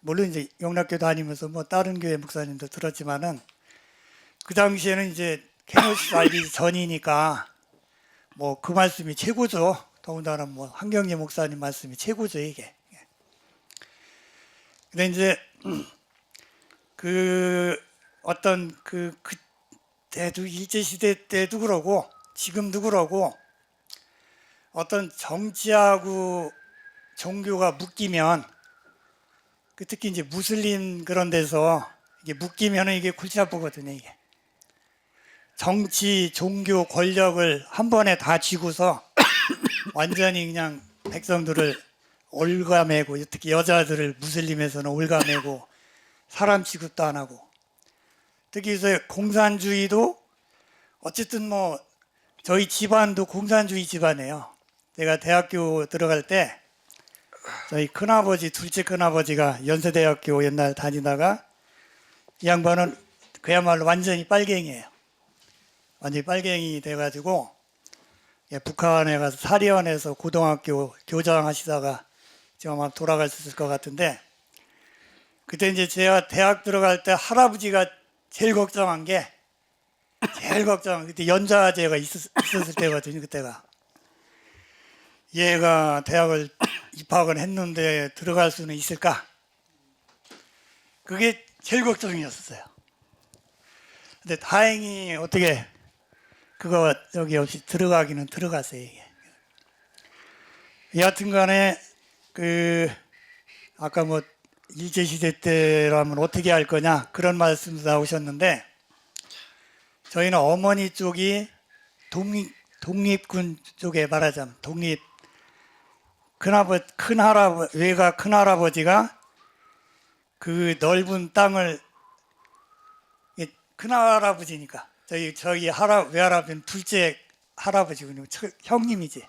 물론 이제 영락교 다니면서 뭐 다른 교회 목사님도 들었지만은 그 당시에는 이제 케노스 알기 전이니까 뭐 그 말씀이 최고죠. 더군다나 뭐 한경재 목사님 말씀이 최고죠 이게. 근데 이제 그 어떤 그때도 일제 시대 때도 그러고 지금도 그러고 어떤 정치하고 종교가 묶이면 특히 이제 무슬림 그런 데서 이게 묶이면은 이게 골치 아프거든요 이게. 정치, 종교, 권력을 한 번에 다 쥐고서 완전히 그냥 백성들을 올가매고 특히 여자들을 무슬림에서는 올가매고 사람 취급도 안 하고 특히 공산주의도 어쨌든 뭐 저희 집안도 공산주의 집안이에요. 제가 대학교 들어갈 때 저희 큰아버지 둘째 큰아버지가 연세대학교 옛날 다니다가 이 양반은 그야말로 완전히 빨갱이에요. 완전히 빨갱이 돼가지고 북한에 가서 사리원에서 고등학교 교장 하시다가 지금 아마 돌아가셨을 것 같은데 그때 이제 제가 대학 들어갈 때 할아버지가 제일 걱정한 게 그때 연자제가 있었을 때거든요. 그때가 얘가 대학을 입학을 했는데 들어갈 수는 있을까? 그게 제일 걱정이었어요. 근데 다행히 어떻게 그거 여기 없이 들어가기는 들어갔어요. 이게. 여하튼간에 아까 뭐 일제 시대 때라면 어떻게 할 거냐 그런 말씀도 나오셨는데 저희는 어머니 쪽이 독립군 쪽에 말하자면 외가 큰할아버지가 그 넓은 땅을 큰할아버지니까 저희 외할아버지는 둘째 할아버지군요. 형님이지.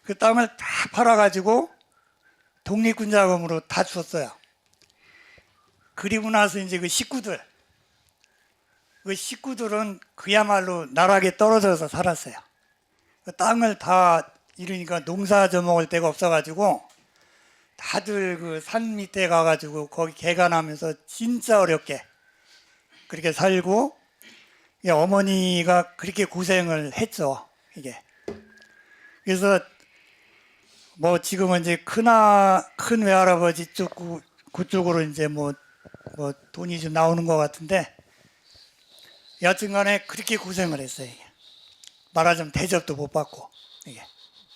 그 땅을 다 팔아가지고 독립군 자금으로 다 줬어요. 그리고 나서 이제 그 식구들은 그야말로 나락에 떨어져서 살았어요. 그 땅을 다 이러니까 농사 져먹을 데가 없어가지고 다들 그 산 밑에 가가지고 거기 개간하면서 진짜 어렵게 그렇게 살고 어머니가 그렇게 고생을 했죠. 이게 그래서 뭐 지금은 이제 큰 외할아버지 쪽 그쪽으로 이제 뭐 돈이 좀 나오는 것 같은데 여하튼간에 그렇게 고생을 했어요. 이게. 말하자면 대접도 못 받고 이게.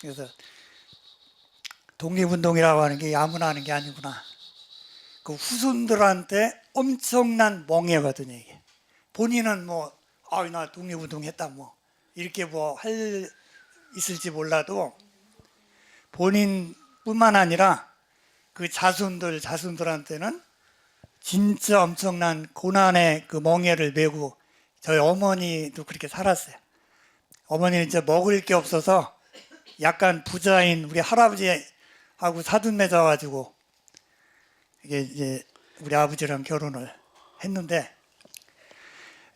그래서 독립운동이라고 하는 게 아무나 하는 게 아니구나. 그 후손들한테 엄청난 멍해거든요. 이게. 본인은 뭐 나 독립운동했다 뭐 이렇게 뭐 있을지 몰라도 본인뿐만 아니라 그 자손들한테는 진짜 엄청난 고난의 그 멍해를 메고 저희 어머니도 그렇게 살았어요. 어머니는 이제 먹을 게 없어서 약간 부자인 우리 할아버지하고 사돈 맺어가지고 이게 이제 우리 아버지랑 결혼을 했는데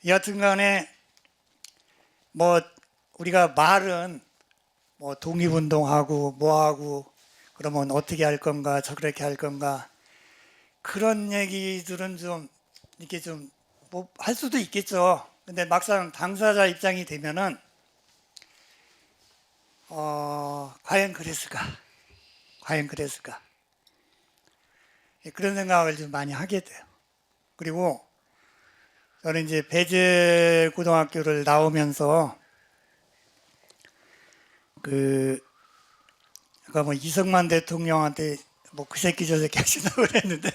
여하튼간에 뭐 우리가 말은 뭐 독립운동하고 뭐하고 그러면 어떻게 할 건가 저렇게 할 건가 그런 얘기들은 좀 이렇게 좀 뭐 할 수도 있겠죠. 근데 막상 당사자 입장이 되면은 과연 그랬을까 그런 생각을 좀 많이 하게 돼요. 그리고 저는 이제 배재 고등학교를 나오면서 아까 뭐 이승만 대통령한테 뭐 그 새끼 저 새끼 하신다고 그랬는데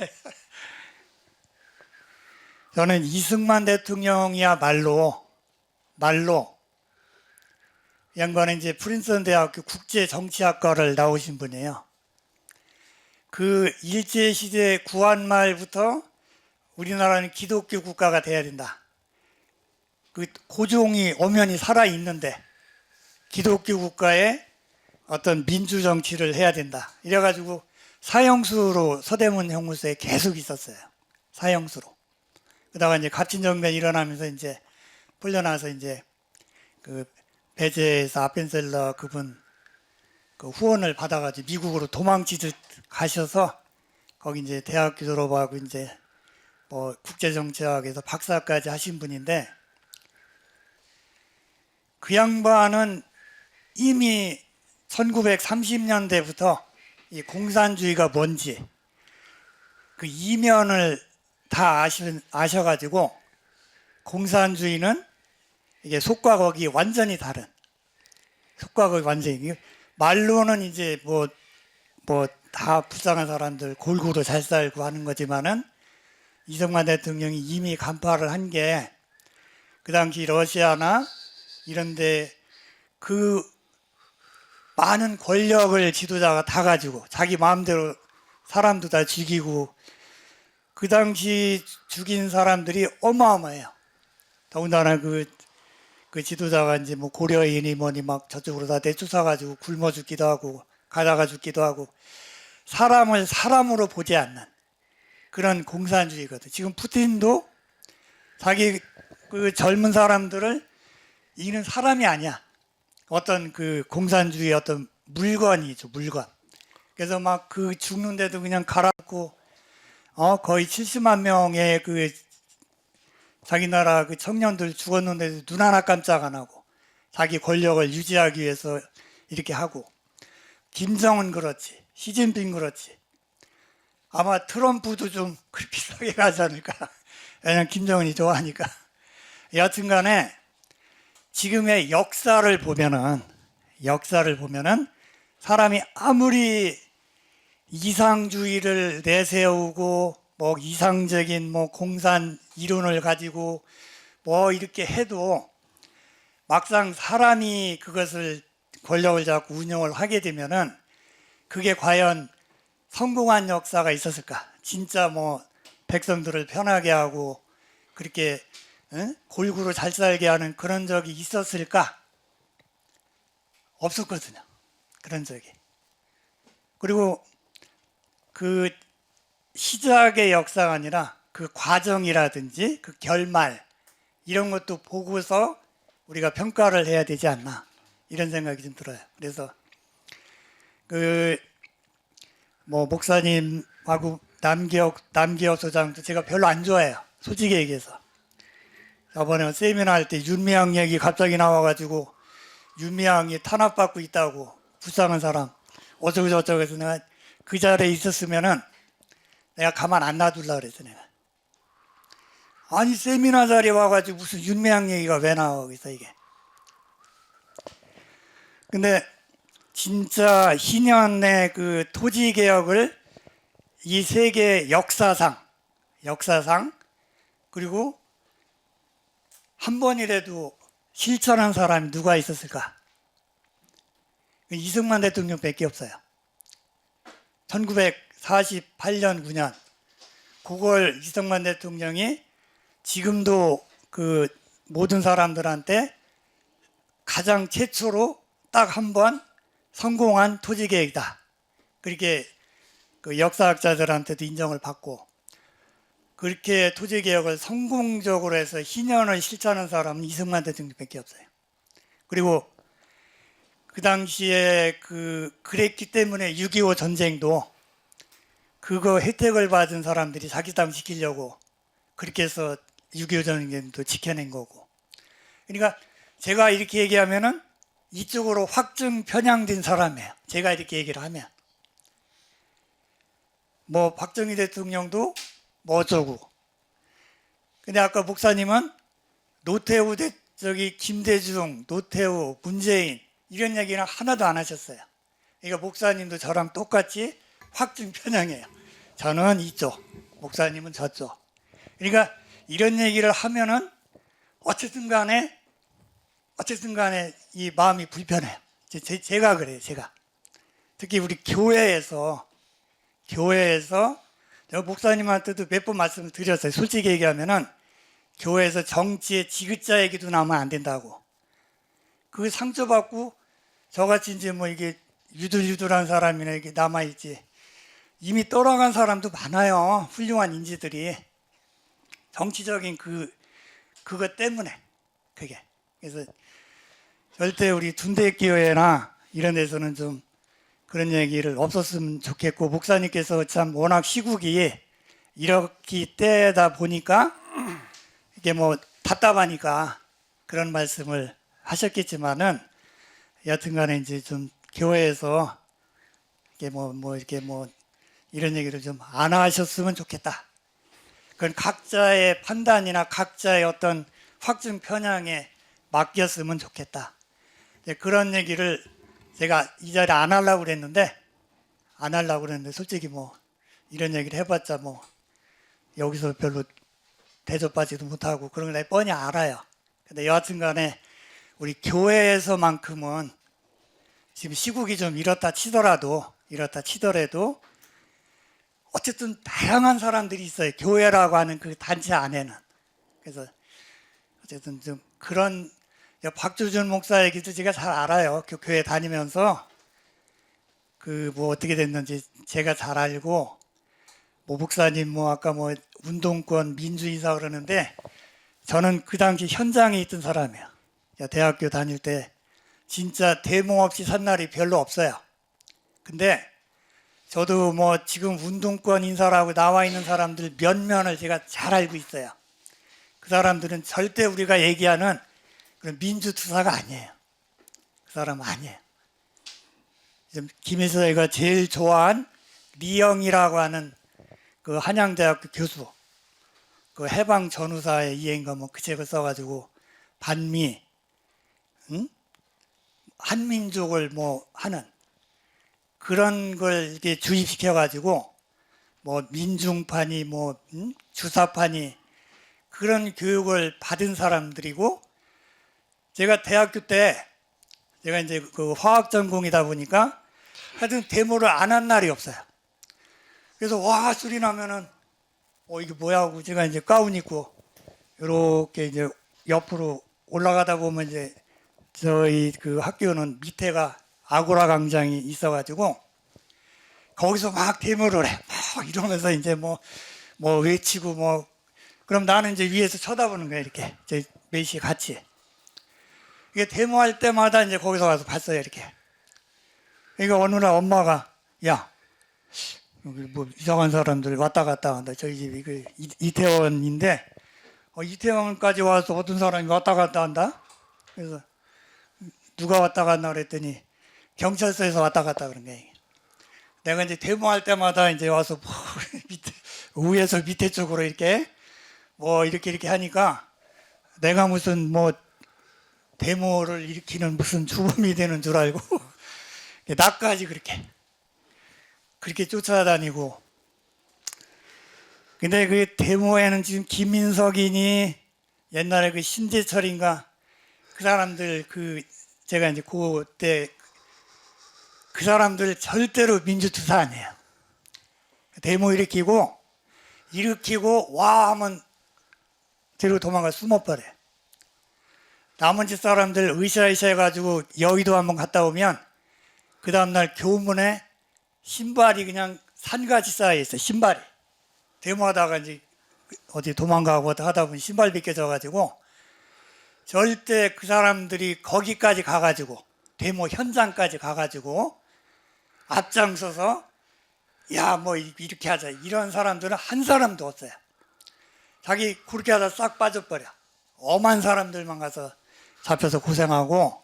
저는 이승만 대통령이야말로 양반은 이제 프린스턴 대학교 국제정치학과를 나오신 분이에요. 그 일제시대 구한 말부터 우리나라는 기독교 국가가 돼야 된다. 그 고종이 엄연히 살아있는데 기독교 국가에 어떤 민주정치를 해야 된다. 이래가지고 사형수로 서대문 형무소에 계속 있었어요. 사형수로. 그러다가 이제 갑진정변 일어나면서 이제 풀려나서 이제 그 배제에서 아펜셀러 그분 그 후원을 받아가지고 미국으로 도망치듯 가셔서 거기 이제 대학교 졸업하고 이제 뭐 국제정치학에서 박사까지 하신 분인데 그 양반은 이미 1930년대부터 이 공산주의가 뭔지 그 이면을 다 아셔가지고 공산주의는 이게 속과 거기 완전히 다른 속과 거기 완전히 말로는 이제 뭐 다 불쌍한 사람들 골고루 잘 살고 하는 거지만은 이승만 대통령이 이미 간파를 한 게 그 당시 러시아나 이런데 그 많은 권력을 지도자가 다 가지고 자기 마음대로 사람도 다 죽이고 그 당시 죽인 사람들이 어마어마해요. 더군다나 그 지도자가 이제 뭐 고려인이 뭐니 막 저쪽으로 다 내쫓아가지고 굶어 죽기도 하고 가다가 죽기도 하고 사람을 사람으로 보지 않는 그런 공산주의거든. 지금 푸틴도 자기 그 젊은 사람들을 이는 사람이 아니야. 어떤 그 공산주의 어떤 물건이죠, 물건. 그래서 막 그 죽는데도 그냥 갈아놓고 거의 70만 명의 그 자기 나라 그 청년들 죽었는데도 눈 하나 깜짝 안 하고 자기 권력을 유지하기 위해서 이렇게 하고 김정은 그렇지, 시진핑 그렇지. 아마 트럼프도 좀 비슷하게 가지 않을까. 왜냐면 김정은이 좋아하니까. 여튼간에 지금의 역사를 보면은 사람이 아무리 이상주의를 내세우고 뭐 이상적인 뭐 공산 이론을 가지고 뭐 이렇게 해도 막상 사람이 그것을 권력을 잡고 운영을 하게 되면은 그게 과연 성공한 역사가 있었을까? 진짜 뭐 백성들을 편하게 하고 그렇게 골고루 잘 살게 하는 그런 적이 있었을까? 없었거든요. 그런 적이. 그리고 그 시작의 역사가 아니라 그 과정이라든지 그 결말 이런 것도 보고서 우리가 평가를 해야 되지 않나 이런 생각이 좀 들어요. 그래서 그 뭐 목사님하고 남기혁 소장도 제가 별로 안 좋아해요. 솔직히 얘기해서. 저번에 세미나 할 때 윤미향 얘기 갑자기 나와가지고 윤미향이 탄압받고 있다고 불쌍한 사람 어쩌고 저쩌고 해서 내가 그 자리에 있었으면은 내가 가만 안 놔둘라 그랬어 내가. 아니 세미나 자리에 와가지고 무슨 윤미향 얘기가 왜 나와 거기서 이게. 근데 진짜 희년의 그 토지 개혁을 이 세계 역사상 그리고 한 번이라도 실천한 사람이 누가 있었을까? 이승만 대통령밖에 없어요. 1948년 9년 그걸 이승만 대통령이 지금도 그 모든 사람들한테 가장 최초로 딱 한 번 성공한 토지 계획이다. 그렇게 그 역사학자들한테도 인정을 받고 그렇게 토지 개혁을 성공적으로 해서 희년을 실천한 사람은 이승만 대통령밖에 없어요. 그리고 그 당시에 그랬기 때문에 6.25 전쟁도 그거 혜택을 받은 사람들이 자기 땅 지키려고 그렇게 해서 6.25 전쟁도 지켜낸 거고. 그러니까 제가 이렇게 얘기하면은 이쪽으로 확증 편향된 사람이에요. 제가 이렇게 얘기를 하면. 뭐 박정희 대통령도 뭐 어쩌고. 근데 아까 목사님은 노태우 김대중, 노태우, 문재인 이런 얘기는 하나도 안 하셨어요. 그러니까 목사님도 저랑 똑같이 확증 편향이에요. 저는 이쪽, 목사님은 저쪽. 그러니까 이런 얘기를 하면은 어쨌든 간에 이 마음이 불편해요. 제가 그래요, 제가. 특히 우리 교회에서 제가 목사님한테도 몇 번 말씀을 드렸어요. 솔직히 얘기하면은 교회에서 정치에 지긋자 얘기도 나오면 안 된다고. 그 상처받고 저같이 이제 뭐 이게 유들유들한 사람이나 이게 남아있지. 이미 떠나간 사람도 많아요. 훌륭한 인재들이. 정치적인 그것 때문에 그게. 그래서 절대 우리 둔대교회나 이런 데서는 좀 그런 얘기를 없었으면 좋겠고, 목사님께서 참 워낙 시국이 이렇게 때다 보니까 이게 뭐 답답하니까 그런 말씀을 하셨겠지만은, 여튼간에 이제 좀 교회에서 이게 이렇게 이런 얘기를 좀 안 하셨으면 좋겠다. 그건 각자의 판단이나 각자의 어떤 확증 편향에 맡겼으면 좋겠다. 그런 얘기를 제가 이 자리에 안 하려고 그랬는데 솔직히 이런 얘기를 해봤자 여기서 별로 대접받지도 못하고 그런 걸 내가 뻔히 알아요. 근데 여하튼간에 우리 교회에서만큼은 지금 시국이 좀 이렇다 치더라도 어쨌든 다양한 사람들이 있어요. 교회라고 하는 그 단체 안에는. 그래서 어쨌든 좀 그런, 박주준 목사 얘기도 제가 잘 알아요. 교회 다니면서 어떻게 됐는지 제가 잘 알고, 목사님 아까 운동권 민주이사 그러는데, 저는 그 당시 현장에 있던 사람이에요. 대학교 다닐 때 진짜 데모 없이 산 날이 별로 없어요. 근데 저도 지금 운동권 인사라고 나와 있는 사람들 몇몇을 제가 잘 알고 있어요. 그 사람들은 절대 우리가 얘기하는 그런 민주투사가 아니에요. 그 사람은 아니에요. 김혜서가 제일 좋아한 리영이라고 하는 그 한양대학교 교수, 그 해방 전후사의 이해인가 그 책을 써가지고 반미, 한민족을 하는 그런 걸 이렇게 주입시켜가지고 민중파니 주사파니 그런 교육을 받은 사람들이고, 제가 대학교 때 제가 이제 그 화학 전공이다 보니까 하여튼 데모를 안 한 날이 없어요. 그래서 와 소리 나면은 이게 뭐야 하고 제가 이제 가운 입고 이렇게 이제 옆으로 올라가다 보면 이제 저희 그 학교는 밑에가 아고라 광장이 있어가지고 거기서 막 데모를 해. 이러면서 이제 외치고 그럼 나는 이제 위에서 쳐다보는 거야, 이렇게. 저희 몇시 같이. 이게 데모할 때마다 이제 거기서 가서 봤어요, 이렇게. 그러니까 어느 날 엄마가, 야, 여기 이상한 사람들 왔다 갔다 한다. 저희 집이 이태원인데, 이태원까지 와서 어떤 사람이 왔다 갔다 한다? 그래서 누가 왔다 갔나 그랬더니 경찰서에서 왔다 갔다 그런 거예요. 내가 이제 데모할 때마다 이제 와서 위에서 밑에 쪽으로 이렇게 이렇게 하니까 내가 무슨 데모를 일으키는 무슨 주범이 되는 줄 알고 나까지 그렇게 쫓아다니고. 근데 그 데모에는 지금 김민석이니 옛날에 그 신재철인가 그 사람들 제가 이제 그때 그 사람들 절대로 민주투사 아니에요. 데모 일으키고 와 하면 뒤로 도망가 숨어버려. 나머지 사람들 으쌰으쌰 해가지고 여의도 한번 갔다 오면 그 다음날 교문에 신발이 그냥 산같이 쌓여있어. 신발이 데모하다가 이제 어디 도망가고 하다 보면 신발 벗겨져가지고 절대 그 사람들이 거기까지 가가지고 데모 현장까지 가가지고 앞장서서 야 이렇게 하자 이런 사람들은 한 사람도 없어요. 자기 그렇게 하다 싹 빠져버려. 엄한 사람들만 가서 잡혀서 고생하고,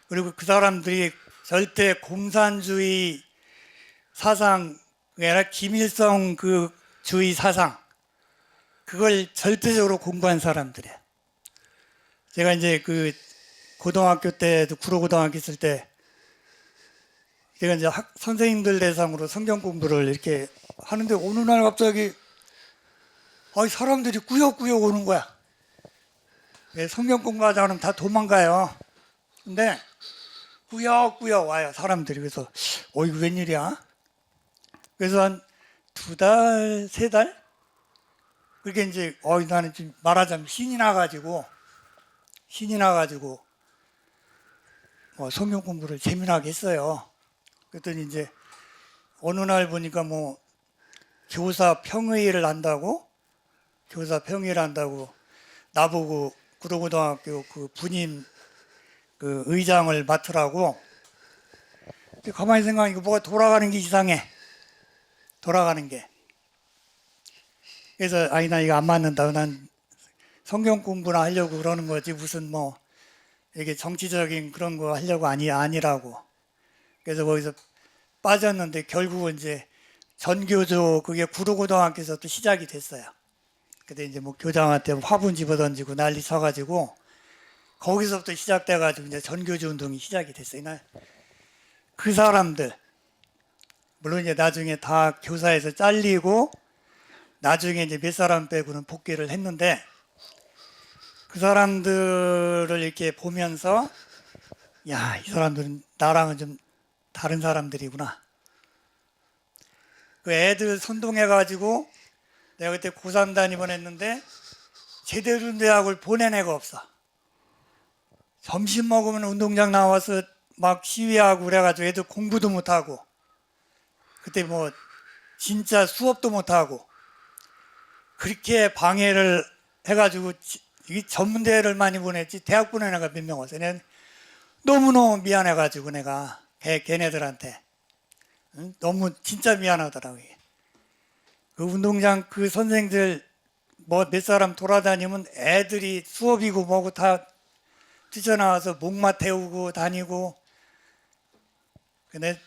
그리고 그 사람들이 절대 공산주의 사상, 아니라 김일성 그 주의 사상, 그걸 절대적으로 공부한 사람들이에요. 제가 이제 그 고등학교 때도 구로고등학교 있을 때 제가 이제 선생님들 대상으로 성경 공부를 이렇게 하는데 어느 날 갑자기 사람들이 꾸역꾸역 오는 거야. 성경 공부하자 그러면 다 도망가요. 근데 꾸역꾸역 와요, 사람들이. 그래서 이거 웬일이야? 그래서 한 2달, 3달? 그렇게 이제 나는 지금 말하자면 신이 나가지고 성경 공부를 재미나게 했어요. 그랬더니 이제 어느 날 보니까 교사 평의를 한다고 교사 평일한다고 나보고 구로고등학교 그 분임 그 의장을 맡으라고. 근데 가만히 생각하니까 뭐가 돌아가는 게 이상해. 돌아가는 게. 그래서 아니 나 이거 안 맞는다. 난 성경 공부나 하려고 그러는 거지 무슨 뭐 이게 정치적인 그런 거 하려고 아니라고. 그래서 거기서 빠졌는데 결국은 이제 전교조 그게 구로고등학교에서 또 시작이 됐어요. 근데 이제 뭐 교장한테 화분 집어던지고 난리 쳐가지고 거기서부터 시작돼가지고 이제 전교조 운동이 시작이 됐어요. 그 사람들 물론 이제 나중에 다 교사에서 잘리고 나중에 이제 몇 사람 빼고는 복귀를 했는데 그 사람들을 이렇게 보면서 야, 이 사람들은 나랑은 좀 다른 사람들이구나. 그 애들 선동해가지고 내가 그때 고3 다니곤 했는데 제대로 된 대학을 보낸 애가 없어. 점심 먹으면 운동장 나와서 막 시위하고 그래가지고 애들 공부도 못하고 그때 뭐 진짜 수업도 못하고 그렇게 방해를 해가지고 이 전문대를 많이 보냈지 대학 보낸 애가 몇 명 왔어요. 내가 너무너무 미안해가지고 내가 걔네들한테 응? 너무 진짜 미안하더라고요. 그 운동장 그 선생들 뭐 몇 사람 돌아다니면 애들이 수업이고 뭐고 다 뛰쳐나와서 목마 태우고 다니고. 근데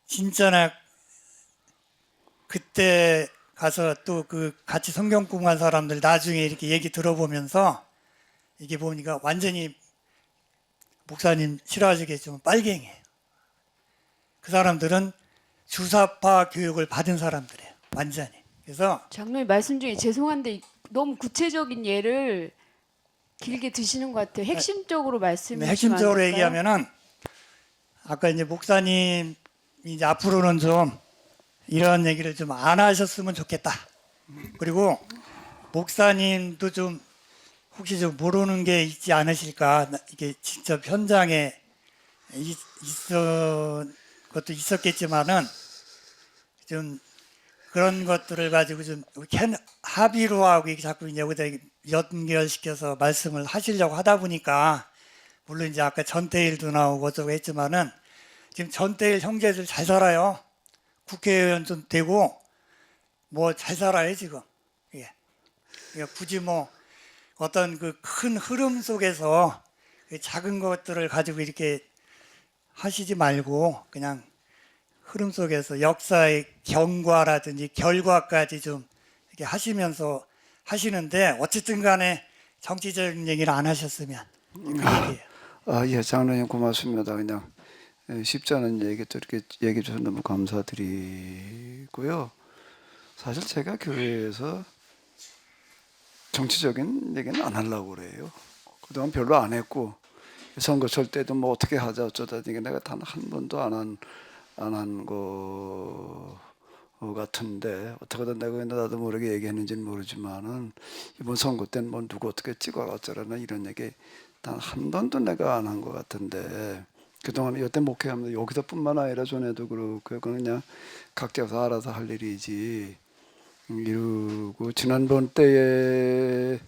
진짜 나 그때 가서 또 그 같이 성경 공부한 사람들 나중에 이렇게 얘기 들어보면서 이게 보니까 완전히 목사님 싫어하시겠지만 빨갱이에요. 그 사람들은 주사파 교육을 받은 사람들이에요. 완전히. 그래서 장로님 말씀 중에 죄송한데 너무 구체적인 예를 길게 드시는 것 같아요. 핵심적으로 말씀해 주시면 안 핵심적으로 될까요? 얘기하면은 아까 이제 목사님 이제 앞으로는 좀 이런 얘기를 좀 안 하셨으면 좋겠다. 그리고 목사님도 좀 혹시 좀 모르는 게 있지 않으실까? 이게 직접 현장에 있어 것도 있었겠지만은 좀 그런 것들을 가지고 좀 합의로 하고 이렇게 자꾸 이제 여기다 연결시켜서 말씀을 하시려고 하다 보니까 물론 이제 아까 전태일도 나오고 어쩌고 했지만은 지금 전태일 형제들 잘 살아요. 국회의원 좀 되고 뭐 잘 살아요 지금. 예. 그러니까 굳이 뭐 어떤 그 큰 흐름 속에서 그 작은 것들을 가지고 이렇게 하시지 말고 그냥 흐름 속에서 역사의 경과라든지 결과까지 좀 이렇게 하시면서 하시는데 어쨌든 간에 정치적인 얘기를 안 하셨으면 그 얘기예요. 예, 장로님 고맙습니다. 그냥 쉽지 않은 얘기 또 이렇게 얘기해 주셔서 너무 감사드리고요. 사실 제가 교회에서 정치적인 얘기는 안 하려고 그래요. 그동안 별로 안 했고 선거철 때도 뭐 어떻게 하자 어쩌다 이게 내가 단 한 번도 안 한 거 같은데 어떻게든 내가 나도 모르게 얘기했는지는 모르지만은 이번 선거 때는 뭐 누구 어떻게 찍어라 어쩌라나 이런 얘기 단 한 번도 내가 안 한 것 같은데 그동안 여태 목회하면서 여기서뿐만 아니라 전에도 그렇고 그냥 각자서 알아서 할 일이지. 이러고 지난번 때에는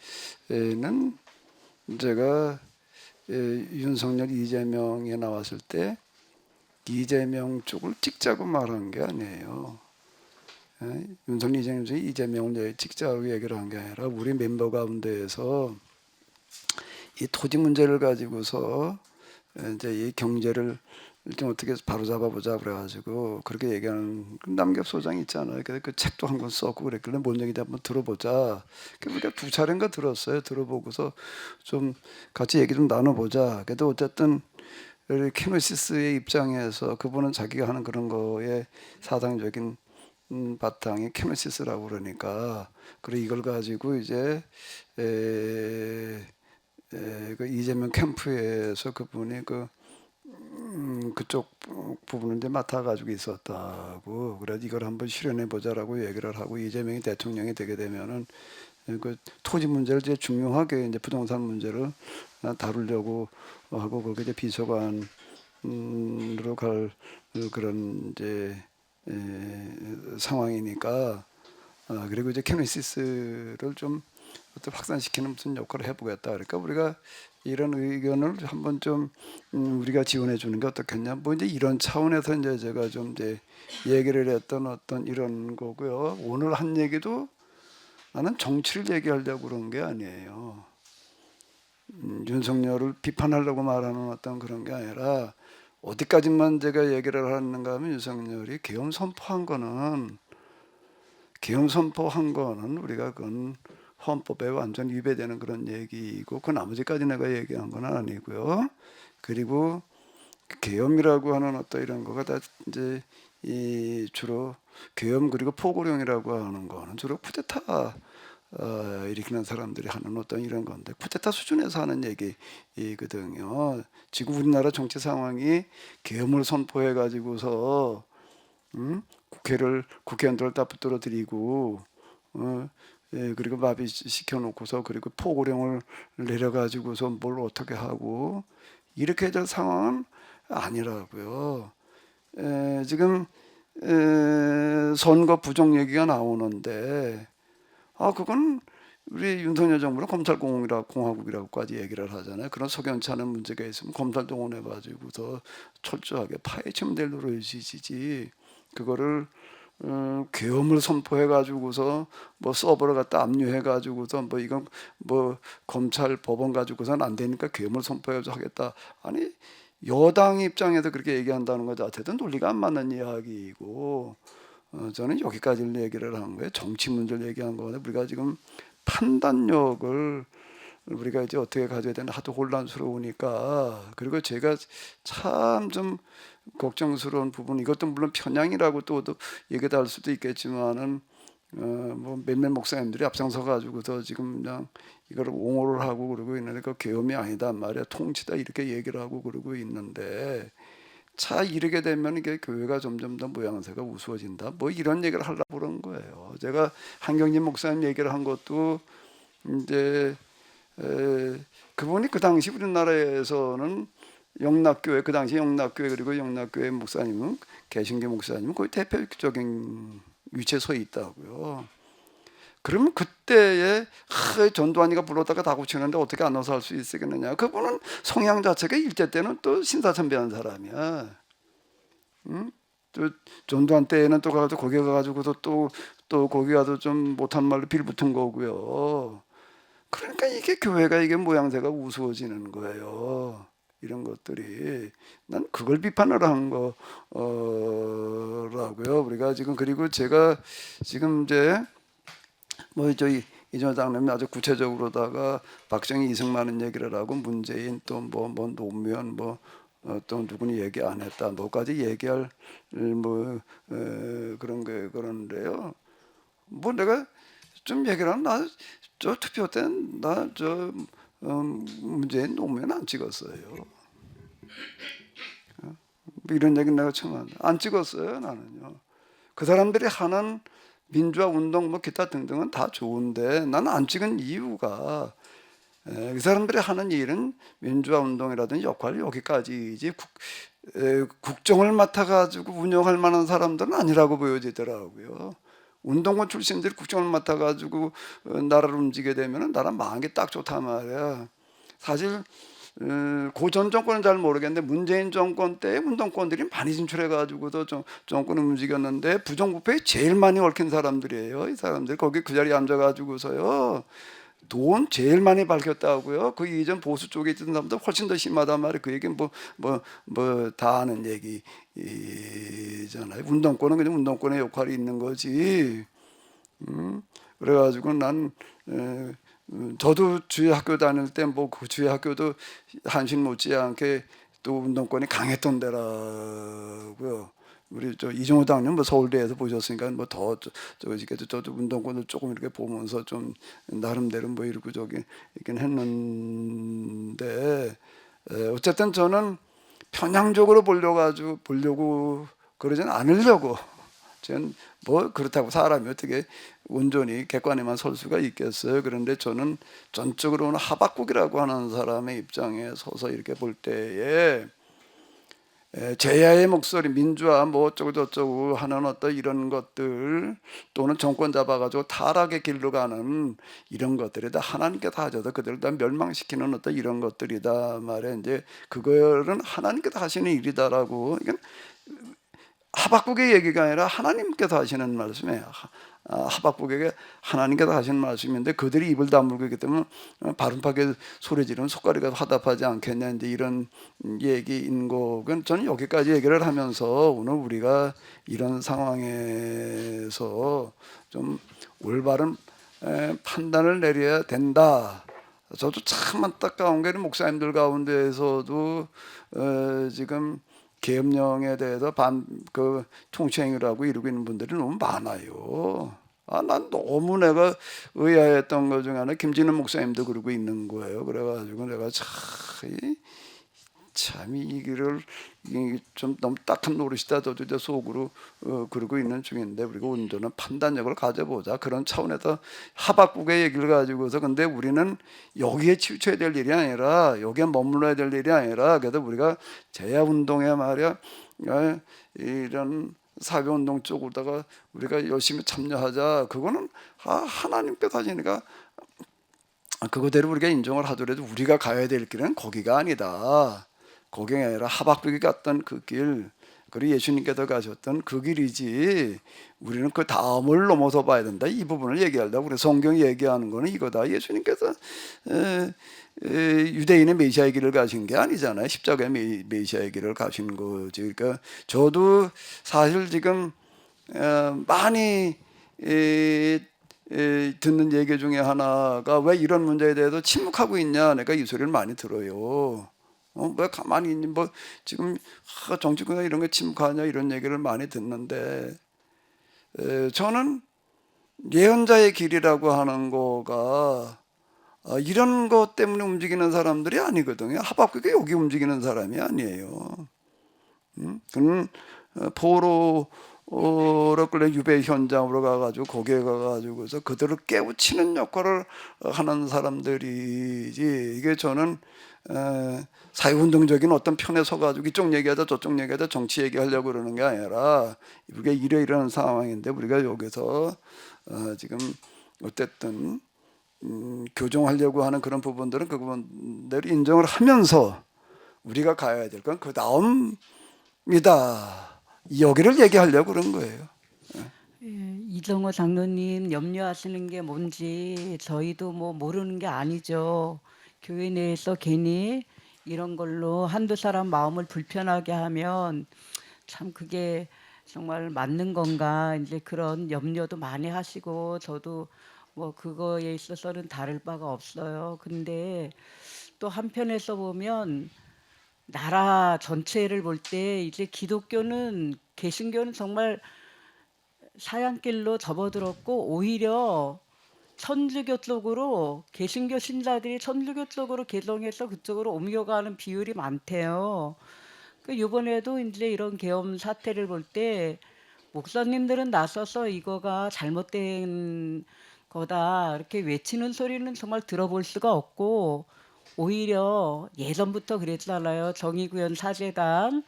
제가 윤석열 이재명에 나왔을 때 이재명 쪽을 찍자고 말한 게 아니에요. 윤석열 이재명을 찍자고 얘기를 한 게 아니라 우리 멤버 가운데에서 이 토지 문제를 가지고서 이제 이 경제를 좀 어떻게 바로잡아 보자 그래가지고 그렇게 얘기하는 남겹 소장 있잖아요. 그래서 그 책도 한 권 썼고 그랬길래 뭔 얘기인지 한번 들어보자. 그러니까 두 차례인가 들었어요. 들어보고서 좀 같이 얘기 좀 나눠보자. 그래도 어쨌든 케노시스의 입장에서 그분은 자기가 하는 그런 거에 사상적인 바탕이 케노시스라고 그러니까 그리고 이걸 가지고 이제 그 이재명 캠프에서 그분이 그쪽 부분을 이제 맡아가지고 있었다고. 그래서 이걸 한번 실현해 보자라고 얘기를 하고 이재명이 대통령이 되게 되면은 그 토지 문제를 이제 중요하게 이제 부동산 문제를 다루려고 하고 거기에 이제 비서관으로 갈 그런 이제 상황이니까 그리고 이제 케노시스를 좀 어떤 확산시키는 무슨 역할을 해보겠다. 그러니까 우리가 이런 의견을 한번 좀 우리가 지원해 주는 게 어떻겠냐. 뭐 이제 이런 차원에서 이제 제가 좀 이제 얘기를 했던 어떤 이런 거고요. 오늘 한 얘기도 나는 정치를 얘기하려고 그런 게 아니에요. 윤석열을 비판하려고 말하는 어떤 그런 게 아니라 어디까지만 제가 얘기를 하는가 하면 윤석열이 계엄 선포한 거는 우리가 그건 헌법에 완전 위배되는 그런 얘기이고 그 나머지까지 내가 얘기한 건 아니고요. 그리고 계엄이라고 하는 어떤 이런 거가 다 이제 이 주로 계엄 그리고 포고령이라고 하는 거는 주로 쿠데타 일으키는 사람들이 하는 어떤 이런 건데 쿠데타 수준에서 하는 얘기거든요. 지금 우리나라 정치 상황이 계엄을 선포해 가지고서 국회의원들을 다 붙들어 들이고 그리고 마비시켜 놓고서 그리고 포고령을 내려 가지고서 뭘 어떻게 하고 이렇게 될 상황은 아니라고요. 지금 선거 부정 얘기가 나오는데 그건 우리 윤석열 정부는 검찰공화국이라고까지 얘기를 하잖아요. 그런 석연치 않은 문제가 있으면 검찰 동원해 가지고서 철저하게 파헤치면 될 노릇이지. 그거를 계엄을 선포해 가지고서 뭐 서버를 갖다 압류해 가지고서 뭐 이건 뭐 검찰 법원 가지고서는 안 되니까 계엄을 선포해 가지고 하겠다. 아니 여당 입장에서 그렇게 얘기한다는 것 자체도 논리가 안 맞는 이야기이고 저는 여기까지를 얘기를 한 거예요. 정치 문제를 얘기한 거는 우리가 지금 판단력을 우리가 이제 어떻게 가져야 되나 하도 혼란스러우니까. 그리고 제가 참 좀 걱정스러운 부분, 이것도 물론 편향이라고 또 얘기도 할 수도 있겠지만은 뭐 몇몇 목사님들이 앞장서 가지고서 지금 그냥 이걸 옹호를 하고 그러고 있는데 그 계엄이 아니다 말이야, 통치다 이렇게 얘기를 하고 그러고 있는데 차 이르게 되면 이게 교회가 점점 더 모양새가 우스워진다. 뭐 이런 얘기를 하려고 그런 거예요. 제가 한경진 목사님 얘기를 한 것도 이제 그분이 그 당시 우리나라에서는 영락교회, 그 당시 영락교회 그리고 영락교회 목사님은 개신교 목사님은 거의 대표적인 위치에 서 있다고요. 그러면 그때에 전두환이가 불렀다가 다 고치는데 어떻게 안 와서 할 수 있겠느냐. 그분은 성향 자체가 일제 때는 또 신사참배한 사람이야. 또 전두환 때에는 또 가서 거기 가가지고서 또 거기 가서 좀 못한 말로 빌붙은 거고요. 그러니까 이게 교회가 이게 모양새가 우스워지는 거예요. 이런 것들이 난 그걸 비판을 한 거라고요. 우리가 지금 그리고 제가 지금 이제 뭐 저희 이전 장님이 아주 구체적으로다가 박정희 이승만은 얘기를 하고 문재인 또 뭐 노무현 뭐 또 누구는 얘기 안 했다 뭐까지 얘기할 뭐 그런 게 그런데요. 뭐 내가 좀 얘기를 하면 나 저 투표 때는 나 저 문재인 노무현 안 찍었어요. 이런 얘기 내가 처음 안 찍었어요. 나는요. 그 사람들이 하는 민주화 운동 뭐 기타 등등은 다 좋은데 나는 안 찍은 이유가 그 사람들이 하는 일은 민주화 운동이라든지 역할이 여기까지지 국정을 맡아가지고 운영할 만한 사람들은 아니라고 보여지더라고요. 운동권 출신들이 국정을 맡아가지고 나라를 움직이게 되면 나라 망한 게 딱 좋단 말이야. 사실 고전 정권은 잘 모르겠는데 문재인 정권 때 운동권들이 많이 진출해가지고도 정권을 움직였는데 부정부패에 제일 많이 얽힌 사람들이에요. 이 사람들 거기 그 자리에 앉아가지고서요. 돈 제일 많이 밝혔다고요. 그 이전 보수 쪽에 있던 사람들 훨씬 더 심하단 말이에요. 그 얘기는 뭐 다 아는 얘기잖아요. 운동권은 그냥 운동권의 역할이 있는 거지. 그래가지고 난 저도 주의 학교 다닐 때 뭐 그 주의 학교도 한신 못지않게 또 운동권이 강했던 데라고요. 우리 저 이종호 당님 뭐 서울대에서 보셨으니까 뭐 더 저도 운동권을 조금 이렇게 보면서 좀 나름대로 뭐 이러고 저기 있긴 했는데 어쨌든 저는 편향적으로 보려고 그러진 않으려고. 저는 뭐 그렇다고 사람이 어떻게 온전히 객관에만 설 수가 있겠어요. 그런데 저는 전적으로는 하박국이라고 하는 사람의 입장에 서서 이렇게 볼 때에 제야의 목소리, 민주화 뭐 어쩌고 저쩌고 하는 어떤 이런 것들, 또는 정권 잡아가지고 타락의 길로 가는 이런 것들이다. 하나님께 다 하셔서 그들을 다 멸망시키는 어떤 이런 것들이다 말에, 이제 그거는 하나님께서 하시는 일이다라고. 이건 하박국의 얘기가 아니라 하나님께서 하시는 말씀이에요. 하박국에게 하나님께서 하시는 말씀인데, 그들이 입을 다물고 있기 때문에 바른파게 소리 지르면 속가리가 화답하지 않겠냐, 이제 이런 얘기인 거고, 저는 여기까지 얘기를 하면서 오늘 우리가 이런 상황에서 좀 올바른 판단을 내려야 된다. 저도 참 안타까운 게, 목사님들 가운데에서도 지금 계엄령에 대해서 총체행위를 하고 이러고 있는 분들이 너무 많아요. 난 너무 내가 의아했던 것 중에 하나, 김진우 목사님도 그러고 있는 거예요. 그래가지고 내가 참 이 길을 좀 너무 딱한 노릇이다, 저도 이제 속으로 그러고 있는 중인데, 우리가 온전한 판단력을 가져보자, 그런 차원에서 하박국의 얘기를 가지고서. 근데 우리는 여기에 치우쳐야 될 일이 아니라, 여기에 머물러야 될 일이 아니라, 그래서 우리가 제야운동에 말이야, 이런 사회운동 쪽으로다가 우리가 열심히 참여하자. 그거는 하나님께서 하시니까 그거대로 우리가 인정을 하더라도, 우리가 가야 될 길은 거기가 아니다. 거기가 아니라 하박국이 갔던 그 길, 그리고 예수님께서 가셨던 그 길이지, 우리는 그 다음을 넘어서 봐야 된다. 이 부분을 얘기하려고. 우리 성경이 얘기하는 거는 이거다. 예수님께서 유대인의 메시아의 길을 가신 게 아니잖아요. 십자가의 메시아의 길을 가신 거지. 그러니까 저도 사실 지금 많이 듣는 얘기 중에 하나가, 왜 이런 문제에 대해서 침묵하고 있냐, 내가 이 소리를 많이 들어요. 왜 가만히 있니, 뭐 지금 정치권에 이런 게 침묵하냐, 이런 얘기를 많이 듣는데, 저는 예언자의 길이라고 하는 거가 이런 것 때문에 움직이는 사람들이 아니거든요. 하박국이 여기 움직이는 사람이 아니에요. 그는 포로로 끌려 유배 현장으로 가가지고, 거기에 가가지고서 그들을 깨우치는 역할을 하는 사람들이지, 이게 저는 사회운동적인 어떤 편에 서가지고 이쪽 얘기하다 저쪽 얘기하다 정치 얘기하려고 그러는 게 아니라, 우리가 이런 상황인데, 우리가 여기서 지금 어쨌든 교정하려고 하는 그런 부분들은 그 부분들을 인정을 하면서, 우리가 가야 될 건 그 다음이다, 여기를 얘기하려고 그런 거예요. 이정호 장로님 염려하시는 게 뭔지 저희도 뭐 모르는 게 아니죠. 교회 내에서 괜히 이런 걸로 한두 사람 마음을 불편하게 하면 참 그게 정말 맞는 건가, 이제 그런 염려도 많이 하시고, 저도 뭐 그거에 있어서는 다를 바가 없어요. 근데 또 한편에서 보면 나라 전체를 볼 때, 이제 기독교는, 개신교는 정말 사양길로 접어들었고, 오히려 천주교 쪽으로, 개신교 신자들이 천주교 쪽으로 개종해서 그쪽으로 옮겨가는 비율이 많대요. 이번에도 이제 이런 계엄 사태를 볼 때, 목사님들은 나서서 이거가 잘못된 거다 이렇게 외치는 소리는 정말 들어볼 수가 없고, 오히려 예전부터 그랬잖아요. 정의구현 사재단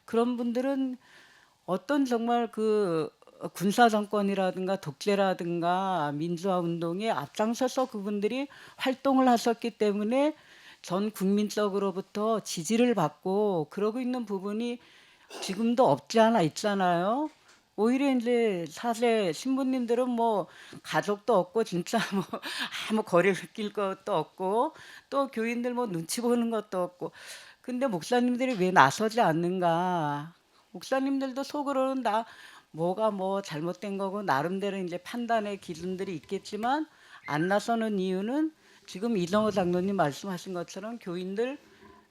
그런 분들은 어떤 정말 그 군사 정권이라든가 독재라든가 민주화 운동에 앞장서서 그분들이 활동을 하셨기 때문에 전 국민적으로부터 지지를 받고 그러고 있는 부분이 지금도 없지 않아 있잖아요. 오히려 이제 사세 신부님들은 뭐 가족도 없고 진짜 뭐 아무 거리를 낄 것도 없고, 또 교인들 뭐 눈치 보는 것도 없고, 근데 목사님들이 왜 나서지 않는가? 목사님들도 속으로는 다 뭐가 뭐 잘못된 거고 나름대로 이제 판단의 기준들이 있겠지만, 안 나서는 이유는 지금 이정호 장로님 말씀하신 것처럼 교인들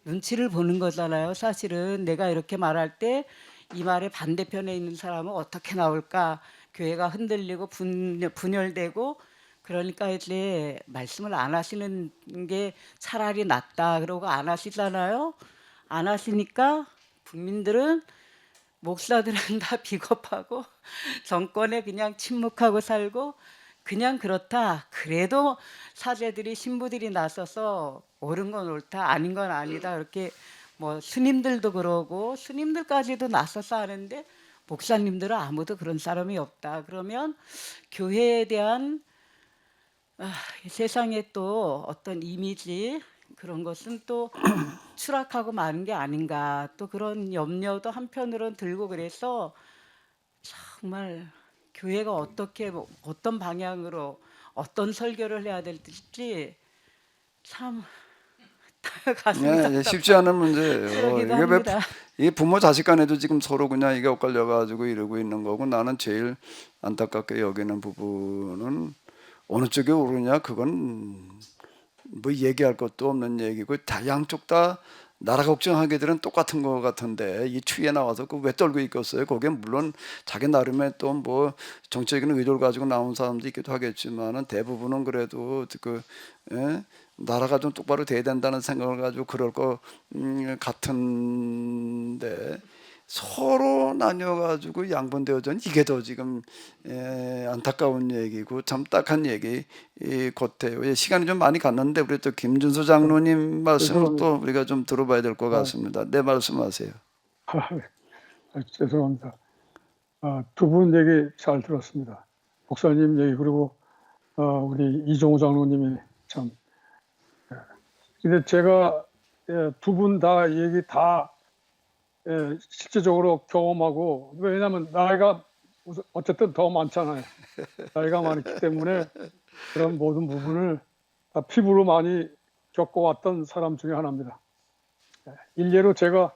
눈치를 보는 거잖아요. 사실은 내가 이렇게 말할 때 이 말의 반대편에 있는 사람은 어떻게 나올까? 교회가 흔들리고 분열되고, 그러니까 이제 말씀을 안 하시는 게 차라리 낫다 그러고 안 하시잖아요. 안 하시니까 국민들은, 목사들은 다 비겁하고 정권에 그냥 침묵하고 살고 그냥 그렇다. 그래도 사제들이 신부들이 나서서 옳은 건 옳다, 아닌 건 아니다, 이렇게 뭐 스님들도 그러고 스님들까지도 나서서 하는데 목사님들은 아무도 그런 사람이 없다. 그러면 교회에 대한 세상에 또 어떤 이미지 그런 것은 또 추락하고 마는 게 아닌가 또 그런 염려도 한편으로는 들고 그래서 정말 교회가 어떻게 어떤 방향으로 어떤 설교를 해야 될지 참 가슴이 예, 답답하고 쉽지 않은 문제예요. 그러기도 이게 왜 합니다. 이 부모 자식 간에도 지금 서로 그냥 이게 엇갈려 가지고 이러고 있는 거고 나는 제일 안타깝게 여기는 부분은 어느 쪽이 옳으냐 그건 뭐 얘기할 것도 없는 얘기고 다 양쪽 다 나라 걱정하기들은 똑같은 것 같은데 이 추위에 나와서 그 왜 떨고 있겠어요? 거기에 물론 자기 나름의 또 뭐 정치적인 의도를 가지고 나온 사람도 있기도 하겠지만은 대부분은 그래도 그 예? 나라가 좀 똑바로 돼야 된다는 생각을 가지고 그럴 것 같은데 서로 나뉘어가지고 양분되어져 이게 더 지금 안타까운 얘기고 참 딱한 얘기 같아요. 예, 시간이 좀 많이 갔는데 우리 또 김준수 장로님 말씀을 또 우리가 좀 들어봐야 될 것 같습니다. 네, 말씀하세요. 죄송합니다. 두 분 얘기 잘 들었습니다. 목사님 얘기 그리고 우리 이종우 장로님이 참. 근데 제가 두 분 다 얘기 다 실제적으로 경험하고 왜냐하면 나이가 어쨌든 더 많잖아요. 나이가 많기 때문에 그런 모든 부분을 다 피부로 많이 겪어왔던 사람 중에 하나입니다. 일례로 제가